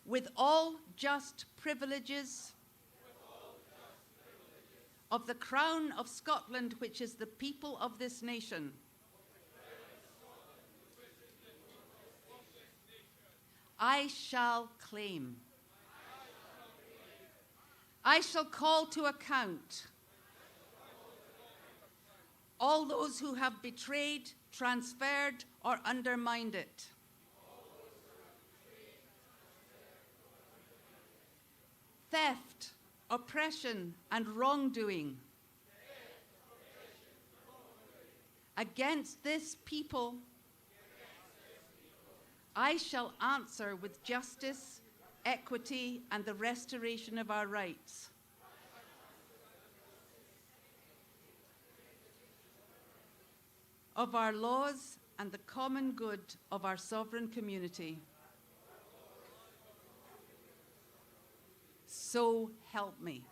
with all just privileges of the Crown of Scotland, which is the people of this nation. I shall claim. I shall call to account all those who have betrayed, transferred, or undermined it. Theft, oppression, and wrongdoing against this people, I shall answer with justice, equity, and the restoration of our rights. Of our laws and the common good of our sovereign community. So help me.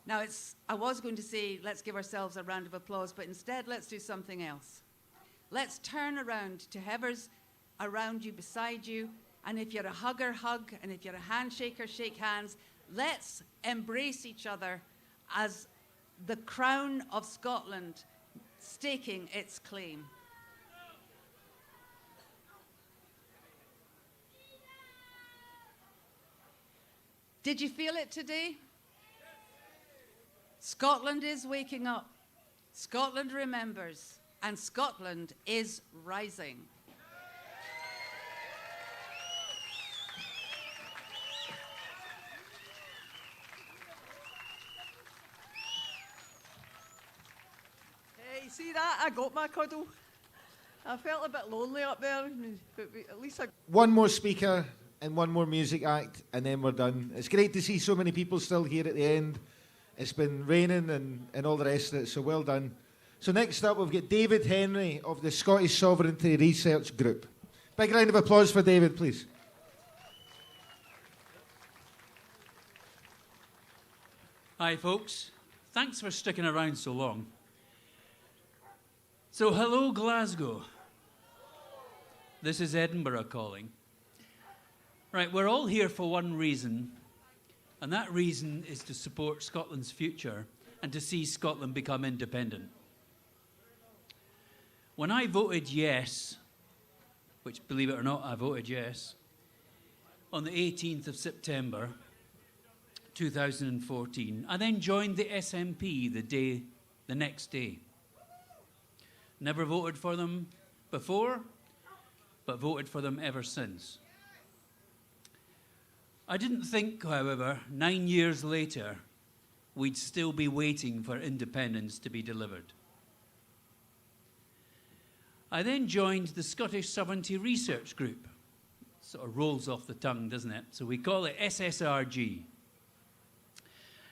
Now, I was going to say, let's give ourselves a round of applause, but instead, let's do something else. Let's turn around to whoever's around you, beside you, and if you're a hugger, hug, and if you're a handshaker, shake hands. Let's embrace each other as the Crown of Scotland staking its claim. Did you feel it today? Scotland is waking up. Scotland remembers. And Scotland is rising. Hey, see that? I got my cuddle. I felt a bit lonely up there, but at least I... One more speaker and one more music act, and then we're done. It's great to see so many people still here at the end. It's been raining and all the rest of it, so well done. So next up, we've got David Henry of the Scottish Sovereignty Research Group. Big round of applause for David, please. Hi, folks. Thanks for sticking around so long. So, hello, Glasgow. This is Edinburgh calling. Right, we're all here for one reason, and that reason is to support Scotland's future and to see Scotland become independent. When I voted yes, which, believe it or not, I voted yes, on the 18th of September 2014, I then joined the SNP the next day. Never voted for them before, but voted for them ever since. I didn't think, however, 9 years later, we'd still be waiting for independence to be delivered. I then joined the Scottish Sovereignty Research Group. Sort of rolls off the tongue, doesn't it? So we call it SSRG.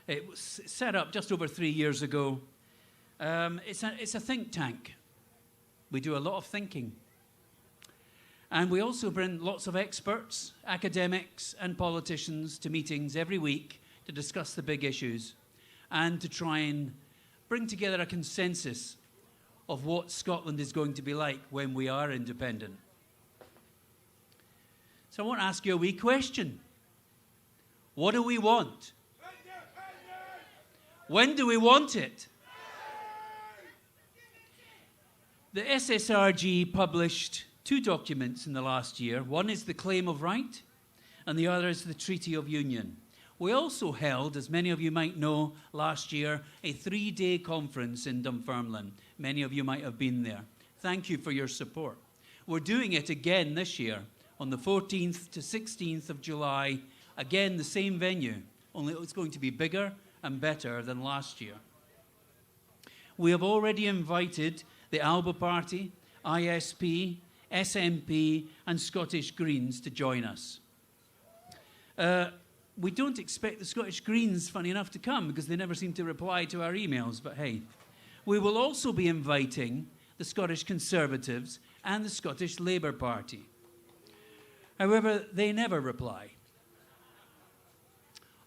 It was set up just over 3 years ago, It's a think tank. We do a lot of thinking. And we also bring lots of experts, academics and politicians to meetings every week to discuss the big issues and to try and bring together a consensus of what Scotland is going to be like when we are independent. So I want to ask you a wee question. What do we want? When do we want it? The SSRG published 2 documents in the last year. One is the Claim of Right, and the other is the Treaty of Union. We also held, as many of you might know, last year, a 3-day conference in Dunfermline. Many of you might have been there. Thank you for your support. We're doing it again this year, on the 14th to 16th of July, again the same venue, only it's going to be bigger and better than last year. We have already invited the AUOB Party, ISP, SNP and Scottish Greens to join us. We don't expect the Scottish Greens, funny enough, to come because they never seem to reply to our emails, but hey. We will also be inviting the Scottish Conservatives and the Scottish Labour Party. However, they never reply.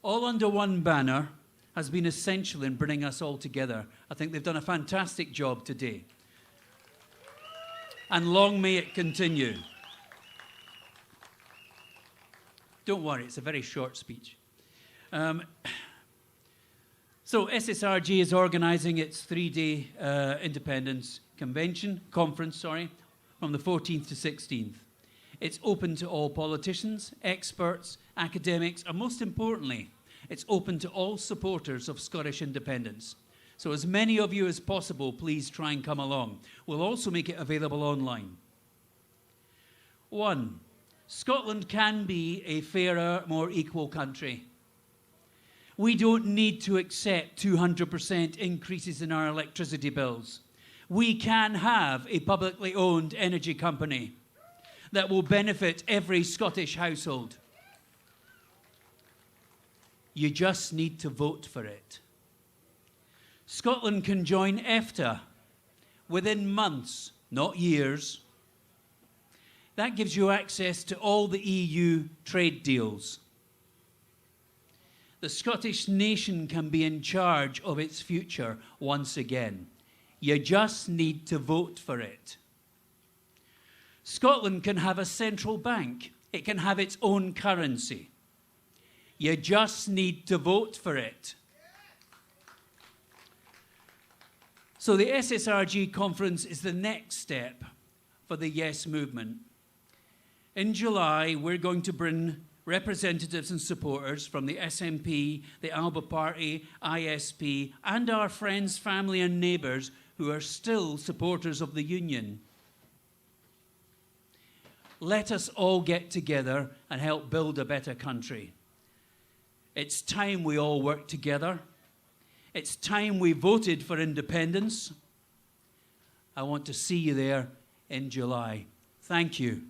All under one banner has been essential in bringing us all together. I think they've done a fantastic job today. And long may it continue. Don't worry, it's a very short speech. So SSRG is organising its 3-day independence conference, from the 14th to 16th. It's open to all politicians, experts, academics, and most importantly, it's open to all supporters of Scottish independence. So as many of you as possible, please try and come along. We'll also make it available online. 1, Scotland can be a fairer, more equal country. We don't need to accept 200% increases in our electricity bills. We can have a publicly owned energy company that will benefit every Scottish household. You just need to vote for it. Scotland can join EFTA within months, not years. That gives you access to all the EU trade deals. The Scottish nation can be in charge of its future once again. You just need to vote for it. Scotland can have a central bank. It can have its own currency. You just need to vote for it. So the SSRG conference is the next step for the Yes movement. In July, we're going to bring representatives and supporters from the SNP, the AUOB Party, ISP, and our friends, family and neighbours who are still supporters of the Union. Let us all get together and help build a better country. It's time we all work together. It's time we voted for independence. I want to see you there in July. Thank you.